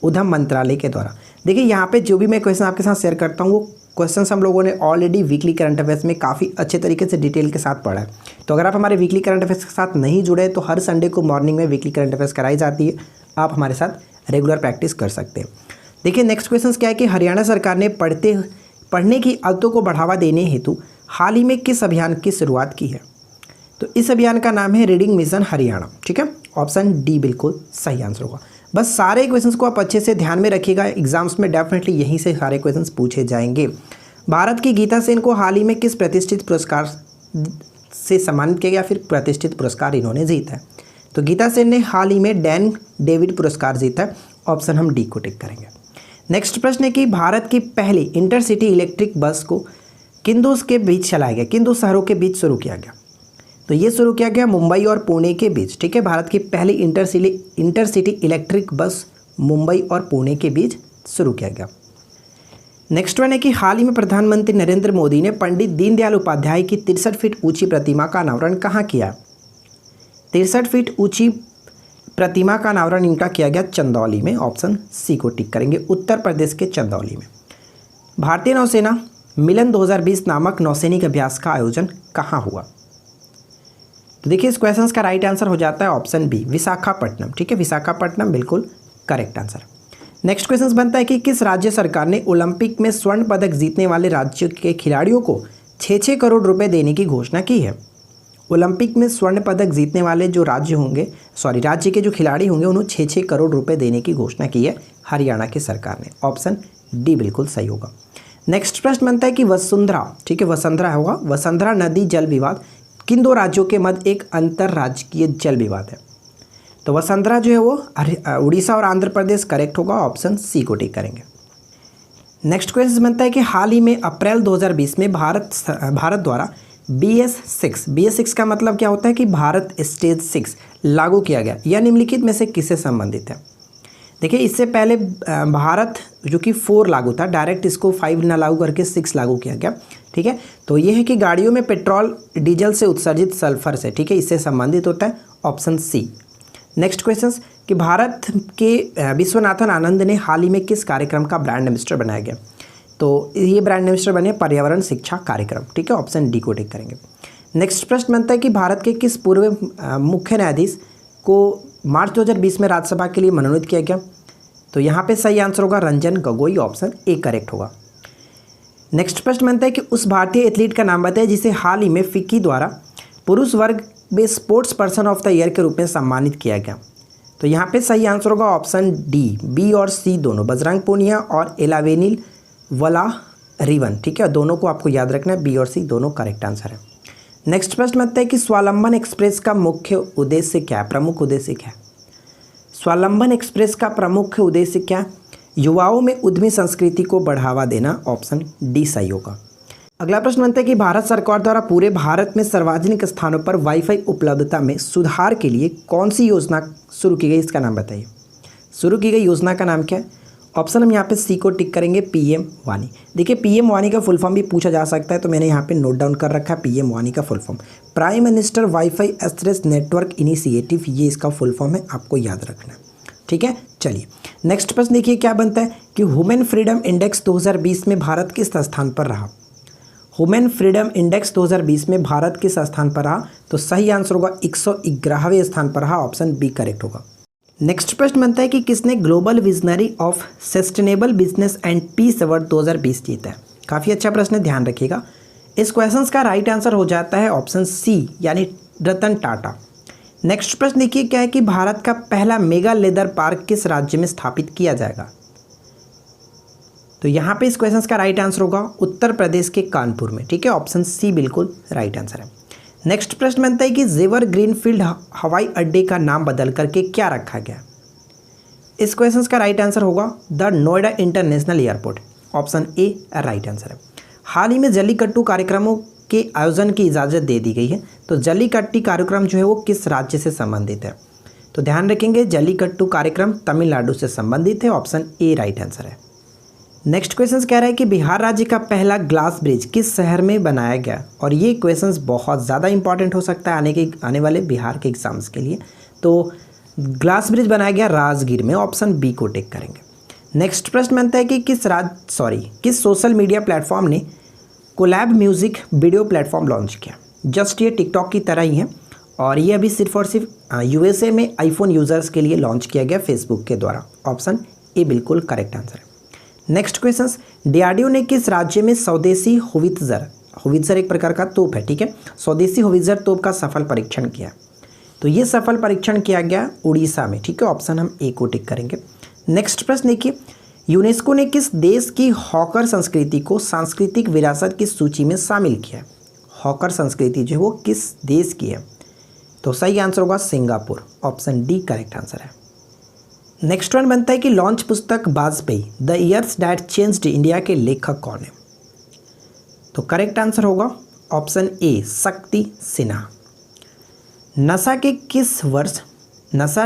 उद्यम मंत्रालय के द्वारा। देखिए यहाँ पे जो भी मैं क्वेश्चन आपके साथ शेयर करता हूँ वो क्वेश्चंस हम लोगों ने ऑलरेडी वीकली करंट अफेयर्स में काफ़ी अच्छे तरीके से डिटेल के साथ पढ़ा है। तो अगर आप हमारे वीकली करंट अफेयर्स के साथ नहीं जुड़े तो हर संडे को मॉर्निंग में वीकली करंट अफेयर्स कराई जाती है, आप हमारे साथ रेगुलर प्रैक्टिस कर सकते हैं। देखिए नेक्स्ट क्वेश्चन क्या है कि हरियाणा सरकार ने पढ़ने की आदतों को बढ़ावा देने हेतु हाल ही में किस अभियान की शुरुआत की है? तो इस अभियान का नाम है रीडिंग मिशन हरियाणा। ठीक है, ऑप्शन डी बिल्कुल सही आंसर होगा। बस सारे क्वेश्चंस को आप अच्छे से ध्यान में रखिएगा, एग्जाम्स में डेफिनेटली यहीं से सारे क्वेश्चंस पूछे जाएंगे। भारत की गीता सेन को हाल ही में किस प्रतिष्ठित पुरस्कार से सम्मानित किया गया, फिर प्रतिष्ठित पुरस्कार इन्होंने जीता है? तो गीता सेन ने हाल ही में डैन डेविड पुरस्कार जीता है, ऑप्शन हम डी को टिक करेंगे। नेक्स्ट प्रश्न है कि भारत की पहली इंटरसिटी इलेक्ट्रिक बस को किन दो के बीच चलाया गया, किन दो शहरों के बीच शुरू किया गया? तो ये शुरू किया गया मुंबई और पुणे के बीच। ठीक है, भारत की पहली इंटरसिटी इलेक्ट्रिक बस मुंबई और पुणे के बीच शुरू किया गया। नेक्स्ट वन है कि हाल ही में प्रधानमंत्री नरेंद्र मोदी ने पंडित दीनदयाल उपाध्याय की 63 फीट ऊंची प्रतिमा का अनावरण कहाँ किया? 63 फीट ऊंची प्रतिमा का अनावरण इनका किया गया चंदौली में, ऑप्शन सी को टिक करेंगे, उत्तर प्रदेश के चंदौली में। भारतीय नौसेना मिलन 2020 नामक नौसैनिक अभ्यास का आयोजन कहाँ हुआ? तो देखिए इस क्वेश्चन का राइट आंसर हो जाता है ऑप्शन बी, विशाखापट्टनम। ठीक है, विशाखापट्टनम बिल्कुल करेक्ट आंसर। नेक्स्ट क्वेश्चन बनता है कि किस राज्य सरकार ने ओलंपिक में स्वर्ण पदक जीतने वाले राज्यों के खिलाड़ियों को 6-6 करोड़ रुपए देने की घोषणा की है? ओलंपिक में स्वर्ण पदक जीतने वाले जो राज्य के जो खिलाड़ी होंगे उन्हें 6-6 करोड़ रुपए देने की घोषणा की है हरियाणा की सरकार ने, ऑप्शन डी बिल्कुल सही होगा। नेक्स्ट प्रश्न बनता है कि वसुंधरा, ठीक है वसुंधरा होगा, वसुंधरा नदी जल विवाद किन दो राज्यों के मध्य एक अंतर्राज्यीय जल विवाद है? तो वसुंधरा जो है वो उड़ीसा और आंध्र प्रदेश करेक्ट होगा, ऑप्शन सी को टिक करेंगे। नेक्स्ट क्वेश्चन बनता है कि हाल ही में अप्रैल 2020 में भारत द्वारा BS6 का मतलब क्या होता है कि भारत स्टेज 6 लागू किया गया, यह निम्नलिखित में से किससे संबंधित है? देखिए इससे पहले भारत जो कि 4 लागू था, डायरेक्ट इसको 5 ना लागू करके 6 लागू किया गया। ठीक है, तो ये है कि गाड़ियों में पेट्रोल डीजल से उत्सर्जित सल्फर से, ठीक है, इससे संबंधित होता है, ऑप्शन सी। नेक्स्ट क्वेश्चन कि भारत के विश्वनाथन आनंद ने हाल ही में किस कार्यक्रम का ब्रांड एम्बेसडर बनाया गया? तो ये ब्रांड एम्बेसडर बने पर्यावरण शिक्षा कार्यक्रम। ठीक है, ऑप्शन डी को टिक करेंगे। नेक्स्ट प्रश्न बनता है कि भारत के किस पूर्व मुख्य न्यायाधीश को मार्च 2020 में राज्यसभा के लिए मनोनीत किया गया? तो यहाँ पे सही आंसर होगा Ranjan Gogoi, option A correct होगा। नेक्स्ट प्रश्न बनता है कि उस भारतीय एथलीट का नाम बताइए जिसे हाल ही में फिक्की द्वारा पुरुष वर्ग में sports person of the year के रूप में सम्मानित किया गया। तो यहाँ पे सही आंसर होगा ऑप्शन डी, बी और सी दोनों, बजरंग पूनिया और एलावेनिल वला रिवन। ठीक है, दोनों को आपको याद रखना है, बी और सी दोनों करेक्ट आंसर है। नेक्स्ट प्रश्न बनता है कि स्वावलंबन एक्सप्रेस का मुख्य उद्देश्य क्या है, प्रमुख उद्देश्य क्या है? स्वावलंबन एक्सप्रेस का प्रमुख उद्देश्य क्या? युवाओं में उद्यमी संस्कृति को बढ़ावा देना, ऑप्शन डी सही होगा। अगला प्रश्न बनता है कि भारत सरकार द्वारा पूरे भारत में सार्वजनिक स्थानों पर वाईफाई उपलब्धता में सुधार के लिए कौन सी योजना शुरू की गई, इसका नाम बताइए। शुरू की गई योजना का नाम क्या है? ऑप्शन हम यहाँ पे सी को टिक करेंगे, PM वानी। देखिए PM वानी का फुल फॉर्म भी पूछा जा सकता है, तो मैंने यहाँ पे नोट डाउन कर रखा है PM वानी का full form, prime minister wifi access network initiative, ये इसका फुल फॉर्म है, आपको याद रखना है। ठीक है, चलिए नेक्स्ट प्रश्न देखिए क्या बनता है कि ह्यूमन फ्रीडम इंडेक्स 2020 में भारत किस स्थान पर रहा? ह्यूमन फ्रीडम इंडेक्स 2020 में भारत किस स्थान पर रहा? तो सही आंसर होगा 111वें स्थान पर रहा, ऑप्शन बी करेक्ट होगा। नेक्स्ट प्रश्न बनता है कि किसने global visionary of sustainable business and peace award 2020 जीता है? काफ़ी अच्छा प्रश्न है, ध्यान रखिएगा। इस क्वेश्चन का राइट आंसर हो जाता है ऑप्शन सी, यानी रतन टाटा। नेक्स्ट प्रश्न देखिए क्या है कि भारत का पहला मेगा लेदर पार्क किस राज्य में स्थापित किया जाएगा? तो यहाँ पे इस क्वेश्चन का राइट आंसर होगा उत्तर प्रदेश के कानपुर में। ठीक है, ऑप्शन सी बिल्कुल राइट आंसर है। नेक्स्ट प्रश्न बनता है कि जेवर ग्रीनफील्ड हवाई अड्डे का नाम बदल करके क्या रखा गया? इस क्वेश्चन का राइट आंसर होगा the Noida international airport, option A right answer है। हाल ही में जल्लीकट्टू कार्यक्रमों के आयोजन की इजाज़त दे दी गई है, तो जल्लीकट्टी कार्यक्रम जो है वो किस राज्य से संबंधित है? तो ध्यान रखेंगे जल्लीकट्टू कार्यक्रम तमिलनाडु से संबंधित है, ऑप्शन ए राइट आंसर है। नेक्स्ट क्वेश्चन कह रहा है कि बिहार राज्य का पहला ग्लास ब्रिज किस शहर में बनाया गया, और ये क्वेश्चंस बहुत ज़्यादा इंपॉर्टेंट हो सकता है आने वाले बिहार के एग्जाम्स के लिए। तो ग्लास ब्रिज बनाया गया राजगीर में, ऑप्शन बी को टिक करेंगे। नेक्स्ट प्रश्न बनता है कि किस सोशल मीडिया प्लेटफॉर्म ने collab music video platform launch किया। जस्ट ये टिकटॉक की तरह ही है, और ये अभी सिर्फ और सिर्फ यूएसए में आईफोन यूज़र्स के लिए लॉन्च किया गया फेसबुक के द्वारा, ऑप्शन ए बिल्कुल करेक्ट आंसर है। नेक्स्ट क्वेश्चन, डीआरडीओ ने किस राज्य में स्वदेशी होवित्ज़र एक प्रकार का तोप है, ठीक है, स्वदेशी होवित्ज़र तोप का सफल परीक्षण किया। तो ये सफल परीक्षण किया गया उड़ीसा में, ठीक है, ऑप्शन हम ए को टिक करेंगे। नेक्स्ट प्रश्न देखिए, यूनेस्को ने किस देश की हॉकर संस्कृति को सांस्कृतिक विरासत की सूची में शामिल किया। हॉकर संस्कृति जो है वो किस देश की है, तो सही आंसर होगा Singapore, option D correct answer है। नेक्स्ट वन बनता है कि लॉन्च पुस्तक Vajpayee the years that changed India के लेखक कौन है। तो करेक्ट आंसर होगा ऑप्शन ए शक्ति सिन्हा। नासा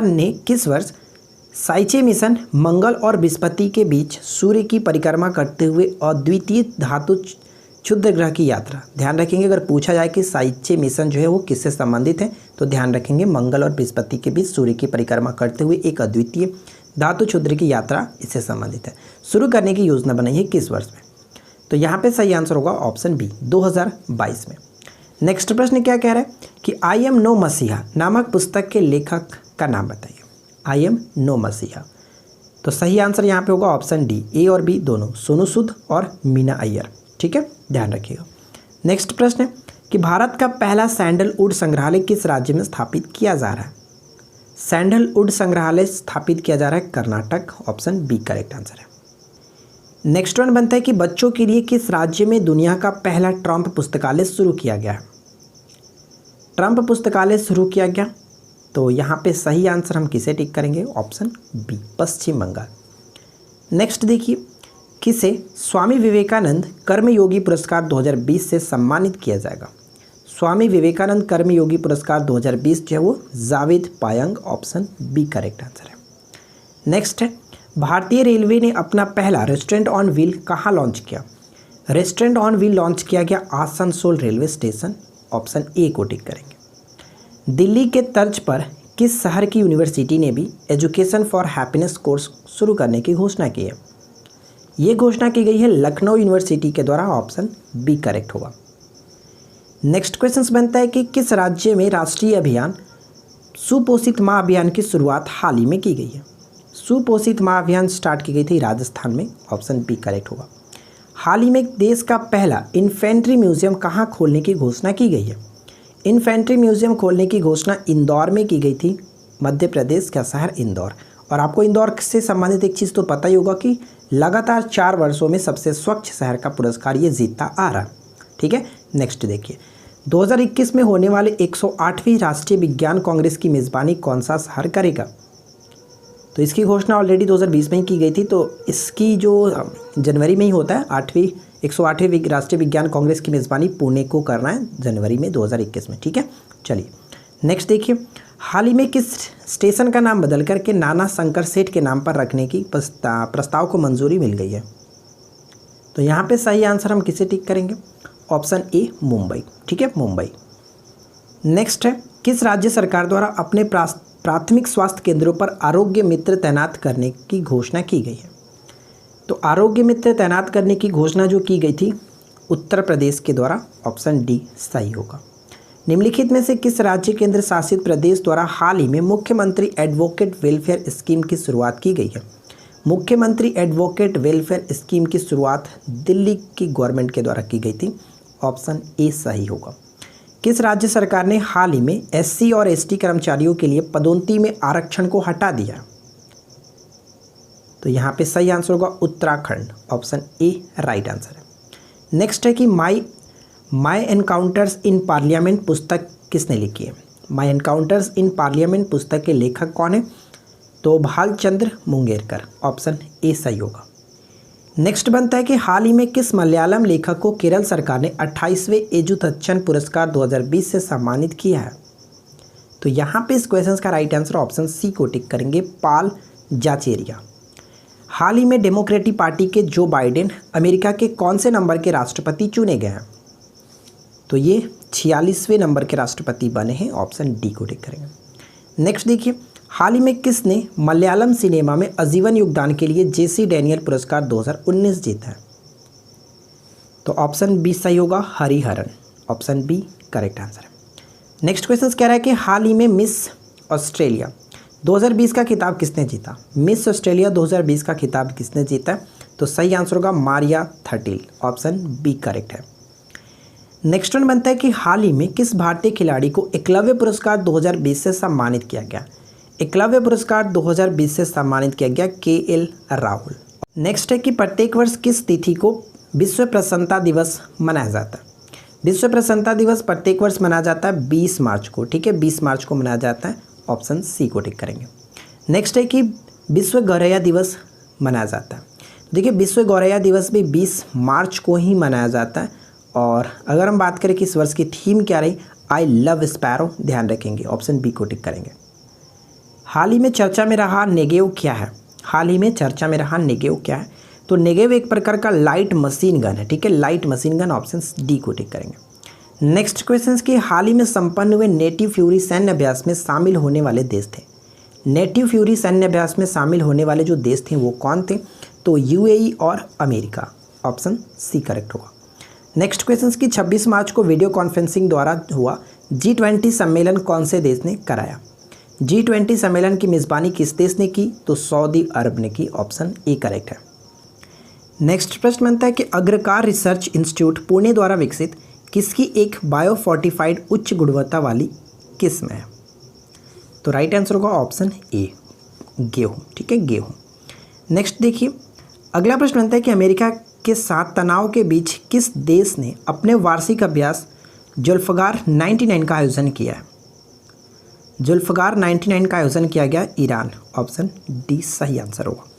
ने किस वर्ष साइचे मिशन मंगल और बृहस्पति के बीच सूर्य की परिक्रमा करते हुए अद्वितीय धातु क्षुद्र ग्रह की यात्रा। ध्यान रखेंगे अगर पूछा जाए कि साइचे मिशन जो है वो किससे संबंधित है, तो ध्यान रखेंगे मंगल और बृहस्पति के बीच सूर्य की परिक्रमा करते हुए एक अद्वितीय धातु क्षुद्र की यात्रा इससे संबंधित है। शुरू करने की योजना बनाई है किस वर्ष में, तो यहाँ पे सही आंसर होगा ऑप्शन बी 2022 में। नेक्स्ट प्रश्न क्या कह रहा है कि आई एम नो मसीहा नामक पुस्तक के लेखक का नाम बताइए। आई एम नो मसीहा, तो सही आंसर यहाँ पे होगा ऑप्शन डी, ए और बी दोनों, सोनू सूद और मीना अय्यर, ठीक है, ध्यान रखिएगा। नेक्स्ट प्रश्न है कि भारत का पहला सैंडलवुड संग्रहालय किस राज्य में स्थापित किया जा रहा है। सैंडलवुड संग्रहालय स्थापित किया जा रहा है Karnataka, option B correct answer है। नेक्स्ट वन बनता है कि बच्चों के लिए किस राज्य में दुनिया का पहला ट्रम्प पुस्तकालय शुरू किया गया है। ट्रम्प पुस्तकालय शुरू किया गया, तो यहाँ पे सही आंसर हम किसे टिक करेंगे, ऑप्शन बी पश्चिम बंगाल। नेक्स्ट देखिए, किसे स्वामी विवेकानंद कर्मयोगी पुरस्कार 2020 से सम्मानित किया जाएगा। स्वामी विवेकानंद कर्मयोगी पुरस्कार 2020 जो है वो Javed Payeng, option B correct answer है। नेक्स्ट है, भारतीय रेलवे ने अपना पहला रेस्टोरेंट ऑन व्हील कहाँ लॉन्च किया। रेस्टोरेंट ऑन व्हील लॉन्च किया गया Asansol railway station, option A को टिक करेंगे। दिल्ली के तर्ज पर किस शहर की यूनिवर्सिटी ने भी एजुकेशन फॉर हैप्पीनेस कोर्स शुरू करने की घोषणा की है। ये घोषणा की गई है लखनऊ यूनिवर्सिटी के द्वारा, ऑप्शन बी करेक्ट होगा। नेक्स्ट क्वेश्चन बनता है कि किस राज्य में राष्ट्रीय अभियान सुपोषित माँ अभियान की शुरुआत हाल ही में की गई है। सुपोषित माँ अभियान स्टार्ट की गई थी राजस्थान में, ऑप्शन बी करेक्ट होगा। हाल ही में देश का पहला इन्फेंट्री म्यूजियम कहाँ खोलने की घोषणा की गई है। इन्फेंट्री म्यूजियम खोलने की घोषणा इंदौर में की गई थी, मध्य प्रदेश का शहर इंदौर। और आपको इंदौर से संबंधित एक चीज़ तो पता ही होगा कि लगातार 4 वर्षों में सबसे स्वच्छ शहर का पुरस्कार ये जीतता आ रहा, ठीक है। नेक्स्ट देखिए, 2021 में होने वाले 108वीं राष्ट्रीय विज्ञान कांग्रेस की मेज़बानी कौन सा शहर करेगा। तो इसकी घोषणा ऑलरेडी 2020 में ही की गई थी, तो इसकी जो जनवरी में ही होता है 108वीं राष्ट्रीय विज्ञान कांग्रेस की मेज़बानी पुणे को करना है जनवरी में 2021 में, ठीक है। चलिए नेक्स्ट देखिए, हाल ही में किस स्टेशन का नाम बदल करके नाना शंकर सेठ के नाम पर रखने की प्रस्ताव को मंजूरी मिल गई है। तो यहाँ पे सही आंसर हम किसे टिक करेंगे, ऑप्शन ए मुंबई, ठीक है, मुंबई। नेक्स्ट है, किस राज्य सरकार द्वारा अपने प्राथमिक स्वास्थ्य केंद्रों पर आरोग्य मित्र तैनात करने की घोषणा की गई है। तो आरोग्य मित्र तैनात करने की घोषणा जो की गई थी उत्तर प्रदेश के द्वारा, ऑप्शन डी सही होगा। निम्नलिखित में से किस राज्य केंद्र शासित प्रदेश द्वारा हाल ही में मुख्यमंत्री एडवोकेट वेलफेयर स्कीम की शुरुआत की गई है। मुख्यमंत्री एडवोकेट वेलफेयर स्कीम की शुरुआत दिल्ली की गवर्नमेंट के द्वारा की गई थी, ऑप्शन ए सही होगा। किस राज्य सरकार ने हाल ही में एससी और एसटी कर्मचारियों के लिए पदोन्नति में आरक्षण को हटा दिया। तो यहाँ पे सही आंसर होगा Uttarakhand, option A right answer है। नेक्स्ट है कि माई एनकाउंटर्स इन पार्लियामेंट पुस्तक किसने लिखी है। माई एनकाउंटर्स इन पार्लियामेंट पुस्तक के लेखक कौन है, तो भालचंद्र मुंगेरकर, ऑप्शन ए सही होगा। नेक्स्ट बनता है कि हाल ही में किस मलयालम लेखक को केरल सरकार ने 28वें एजुतच्चन पुरस्कार 2020 से सम्मानित किया है। तो यहाँ पे इस क्वेश्चन का राइट आंसर ऑप्शन सी को टिक करेंगे, पाल जाचेरिया। हाल ही में डेमोक्रेटिक पार्टी के जो बाइडेन अमेरिका के कौन से नंबर के राष्ट्रपति चुने गए हैं? तो ये 46वें नंबर के राष्ट्रपति बने हैं, ऑप्शन डी को टिक करेंगे। नेक्स्ट देखिए, हाल ही में किसने मलयालम सिनेमा में आजीवन योगदान के लिए जेसी डैनियल पुरस्कार 2019 जीता है? तो ऑप्शन बी सही होगा, Hariharan, option B correct answer है। नेक्स्ट क्वेश्चन कह रहा है कि हाल ही में मिस ऑस्ट्रेलिया 2020 का खिताब किसने जीता? मिस ऑस्ट्रेलिया 2020 का खिताब किसने जीता? तो सही आंसर होगा मारिया थर्टिल, ऑप्शन बी करेक्ट है। नेक्स्ट वन बनता है कि हाल ही में किस भारतीय खिलाड़ी को एकलव्य पुरस्कार 2020 से सम्मानित किया गया? एकलव्य पुरस्कार 2020 से सम्मानित किया गया KL राहुल। नेक्स्ट है कि प्रत्येक वर्ष किस तिथि को विश्व प्रसन्नता दिवस मनाया जाता है? विश्व प्रसन्नता दिवस प्रत्येक वर्ष मनाया जाता है 20 मार्च को, ठीक है, 20 मार्च को मनाया जाता है, ऑप्शन सी को टिक करेंगे। नेक्स्ट है कि विश्व गौरैया दिवस मनाया जाता है। देखिए विश्व गौरैया दिवस भी 20 मार्च को ही मनाया जाता है। और अगर हम बात करें कि इस वर्ष की थीम क्या रही, आई लव स्पैरो, ध्यान रखेंगे, ऑप्शन बी को टिक करेंगे। हाल ही में चर्चा में रहा नेगेव क्या है? हाल ही में चर्चा में रहा नेगेव क्या है? तो नेगेव एक प्रकार का लाइट मशीन गन है, ठीक है, light machine gun, option D को टिक करेंगे। नेक्स्ट क्वेश्चन की हाल ही में संपन्न हुए नेटिव फ्यूरी सैन्य अभ्यास में शामिल होने वाले देश थे। नेटिव फ्यूरी सैन्य अभ्यास में शामिल होने वाले जो देश थे वो कौन थे? तो UAE और अमेरिका, ऑप्शन सी करेक्ट होगा। नेक्स्ट क्वेश्चन की 26 मार्च को वीडियो कॉन्फ्रेंसिंग द्वारा हुआ G20 सम्मेलन कौन से देश ने कराया? G20 सम्मेलन की मेज़बानी किस देश ने की? तो सऊदी अरब ने की, ऑप्शन ए करेक्ट है। नेक्स्ट प्रश्न बनता है कि अग्रकार रिसर्च इंस्टीट्यूट पुणे द्वारा विकसित किसकी एक बायोफोर्टिफाइड उच्च गुणवत्ता वाली किस्म है? तो राइट आंसर होगा ऑप्शन ए, गेहूँ, ठीक है, गेहूँ। नेक्स्ट देखिए, अगला प्रश्न बनता है कि अमेरिका के साथ तनाव के बीच किस देश ने अपने वार्षिक अभ्यास जुल्फ़गार 99 का आयोजन किया है? जुल्फ़गार 99 का आयोजन किया गया ईरान, ऑप्शन डी सही आंसर होगा।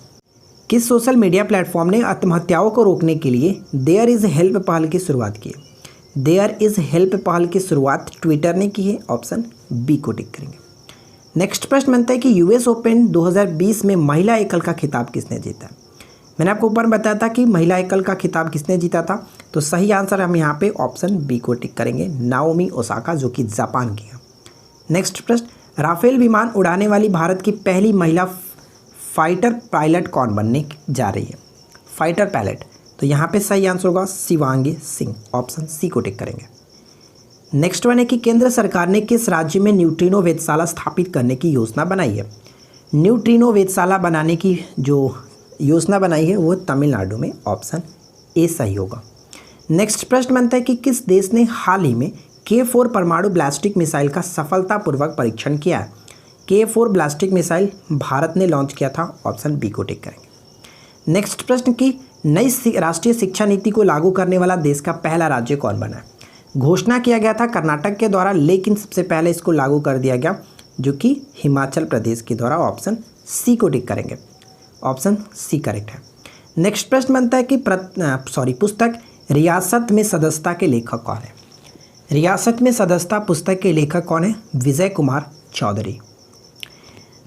किस सोशल मीडिया प्लेटफॉर्म ने आत्महत्याओं को रोकने के लिए देयर इज़ हेल्प पहल की शुरुआत की है? देयर इज़ हेल्प पहल की शुरुआत ट्विटर ने की है, ऑप्शन बी को टिक करेंगे। नेक्स्ट प्रश्न बनता है कि US ओपन 2020 में महिला एकल का खिताब किसने जीता? मैंने आपको ऊपर बताया था कि महिला एकल का खिताब किसने जीता था, तो सही आंसर हम यहाँ पे ऑप्शन बी को टिक करेंगे, नाओमी ओसाका, जो कि जापान की है। नेक्स्ट प्रश्न, राफेल विमान उड़ाने वाली भारत की पहली महिला फाइटर पायलट कौन बनने जा रही है? फाइटर पायलट, तो यहाँ पे सही आंसर होगा शिवांगी सिंह, ऑप्शन सी को टिक करेंगे। नेक्स्ट वन है कि केंद्र सरकार ने किस राज्य में न्यूट्रिनो वेधशाला स्थापित करने की योजना बनाई है? न्यूट्रिनो वेधशाला बनाने की जो योजना बनाई है वो तमिलनाडु में, ऑप्शन ए सही होगा। नेक्स्ट प्रश्न बनता है कि किस देश ने हाल ही में K4 परमाणु बैलिस्टिक मिसाइल का सफलतापूर्वक परीक्षण किया है? K4 बैलिस्टिक मिसाइल भारत ने लॉन्च किया था, ऑप्शन बी को टिक करेंगे। नेक्स्ट प्रश्न की नई राष्ट्रीय शिक्षा नीति को लागू करने वाला देश का पहला राज्य कौन बना है? घोषणा किया गया था कर्नाटक के द्वारा, लेकिन सबसे पहले इसको लागू कर दिया गया जो कि हिमाचल प्रदेश के द्वारा, ऑप्शन सी को टिक करेंगे, ऑप्शन सी करेक्ट है। नेक्स्ट प्रश्न बनता है कि पुस्तक रियासत में सदस्यता के लेखक कौन है? रियासत में सदस्यता पुस्तक के लेखक कौन है? विजय कुमार चौधरी।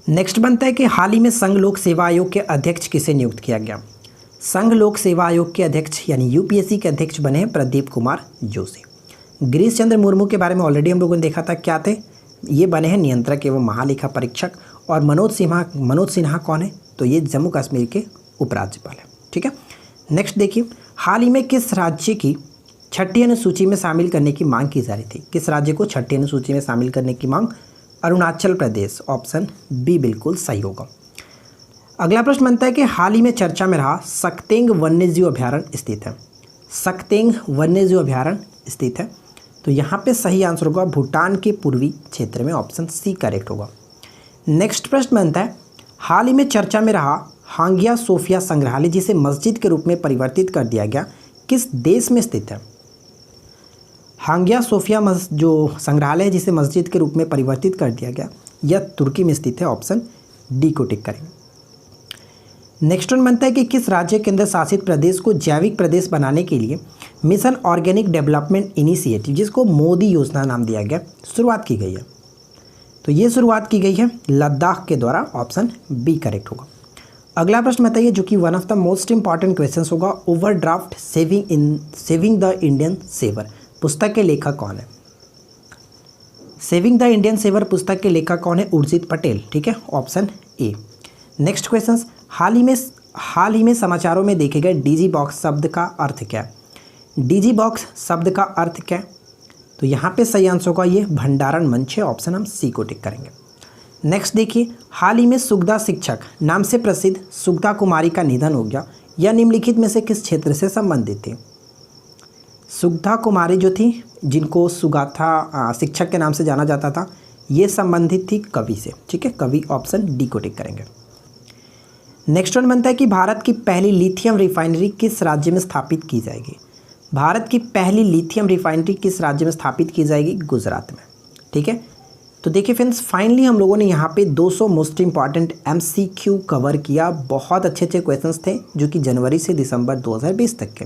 नेक्स्ट बनता है कि हाल ही में संघ लोक सेवा आयोग के अध्यक्ष किसे नियुक्त किया गया? संघ लोक सेवा आयोग के अध्यक्ष यानी UPSC के अध्यक्ष बने हैं प्रदीप कुमार जोशी। गिरीश चंद्र मुर्मू के बारे में ऑलरेडी हम लोगों ने देखा था, क्या थे ये? बने हैं नियंत्रक एवं महालेखा परीक्षक। और मनोज सिन्हा कौन है? तो ये जम्मू कश्मीर के उपराज्यपाल है, ठीक है। नेक्स्ट देखिए, हाल ही में किस राज्य की छठी अनुसूची में शामिल करने की मांग की जा रही थी? किस राज्य को छठी अनुसूची में शामिल करने की मांग? अरुणाचल प्रदेश, ऑप्शन बी बिल्कुल सही होगा। अगला प्रश्न बनता है कि हाल ही में चर्चा में रहा सक्तेंग वन्यजीव अभ्यारण्य स्थित है? सक्तेंग वन्यजीव अभ्यारण्य स्थित है, तो यहाँ पे सही आंसर होगा भूटान के पूर्वी क्षेत्र में, ऑप्शन सी करेक्ट होगा। नेक्स्ट प्रश्न बनता है, हाल ही में चर्चा में रहा हागिया सोफिया संग्रहालय जिसे मस्जिद के रूप में परिवर्तित कर दिया गया, किस देश में स्थित है? हागिया सोफिया जो संग्रहालय है जिसे मस्जिद के रूप में परिवर्तित कर दिया गया, यह तुर्की में स्थित है, ऑप्शन डी को टिक करेंगे। नेक्स्ट वन बनता है कि किस राज्य केंद्र शासित प्रदेश को जैविक प्रदेश बनाने के लिए मिशन ऑर्गेनिक डेवलपमेंट इनिशिएटिव, जिसको मोदी योजना नाम दिया गया, शुरुआत की गई है? तो ये शुरुआत की गई है लद्दाख के द्वारा, ऑप्शन बी करेक्ट होगा। अगला प्रश्न बताइए जो कि one of the most important question होगा, overdraft saving the Indian saver पुस्तक के लेखक कौन है? सेविंग द इंडियन सेवर पुस्तक के लेखक कौन है? उर्जित पटेल, ठीक है, ऑप्शन ए। नेक्स्ट क्वेश्चन, हाल ही में समाचारों में देखे गए डीजी बॉक्स शब्द का अर्थ क्या है? डीजी बॉक्स शब्द का अर्थ क्या है? तो यहाँ पे सही आंसर होगा ये भंडारण मंच है, ऑप्शन हम सी को टिक करेंगे। नेक्स्ट देखिए, हाल ही में सुगदा शिक्षक नाम से प्रसिद्ध सुगदा कुमारी का निधन हो गया, यह निम्नलिखित में से किस क्षेत्र से संबंधित थी? सुगदा कुमारी जो थी, जिनको सुगाथा शिक्षक के नाम से जाना जाता था, ये संबंधित थी कवि से, ठीक है, कवि, ऑप्शन डी को टिक करेंगे। नेक्स्ट वन बनता है कि भारत की पहली लिथियम रिफाइनरी किस राज्य में स्थापित की जाएगी? भारत की पहली लिथियम रिफाइनरी किस राज्य में स्थापित की जाएगी? गुजरात में, ठीक है। तो देखिए फ्रेंड्स, फाइनली हम लोगों ने यहाँ पे 200 मोस्ट इंपॉर्टेंट MCQ कवर किया। बहुत अच्छे अच्छे क्वेश्चंस थे जो कि जनवरी से दिसंबर 2020 तक के,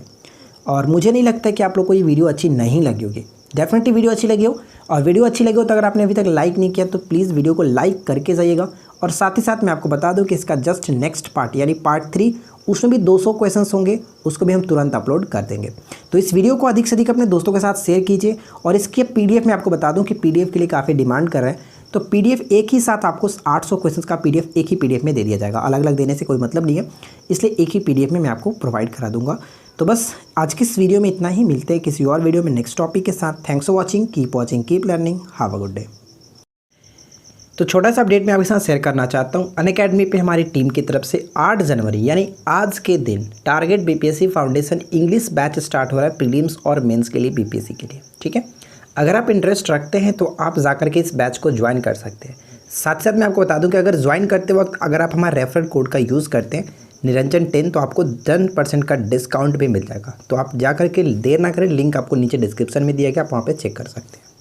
और मुझे नहीं लगता कि आप लोग को ये वीडियो अच्छी नहीं लगी होगी। डेफिनेटली वीडियो अच्छी लगी हो, और वीडियो अच्छी लगी हो तो अगर आपने अभी तक लाइक नहीं किया तो प्लीज़ वीडियो को लाइक करके जाइएगा। और साथ ही साथ मैं आपको बता दूं कि इसका जस्ट नेक्स्ट पार्ट यानी पार्ट 3, उसमें भी 200 क्वेश्चंस होंगे, उसको भी हम तुरंत अपलोड कर देंगे। तो इस वीडियो को अधिक से अधिक अपने दोस्तों के साथ शेयर कीजिए। और इसके PDF मैं आपको बता दूं कि PDF के लिए काफ़ी डिमांड कर रहे हैं, तो PDF एक ही साथ आपको 800 क्वेश्चंस का PDF एक ही PDF में दे दिया जाएगा। अलग अलग देने से कोई मतलब नहीं है, इसलिए एक ही PDF में मैं आपको प्रोवाइड करा दूंगा। तो बस आज की इस वीडियो में इतना ही, मिलते हैं किसी और वीडियो में नेक्स्ट टॉपिक के साथ। Thanks for watching, keep watching, keep learning, have a good day. तो छोटा सा अपडेट मैं आपके साथ शेयर करना चाहता हूँ। अनअकैडमी पे हमारी टीम की तरफ से 8 जनवरी यानी आज के दिन target BPSC foundation English batch start हो रहा है, प्रीलिम्स और मेंस के लिए, BPSC के लिए, ठीक है। अगर आप इंटरेस्ट रखते हैं तो आप जाकर के इस बैच को ज्वाइन कर सकते हैं। साथ साथ मैं आपको बता दूं कि अगर ज्वाइन करते वक्त अगर आप हमारा रेफरल कोड का यूज़ करते हैं निरंजन 10, तो आपको 10% का डिस्काउंट भी मिल जाएगा। तो आप जा करके देर ना करें, लिंक आपको नीचे डिस्क्रिप्शन में दिया गया, आप वहाँ पे चेक कर सकते हैं।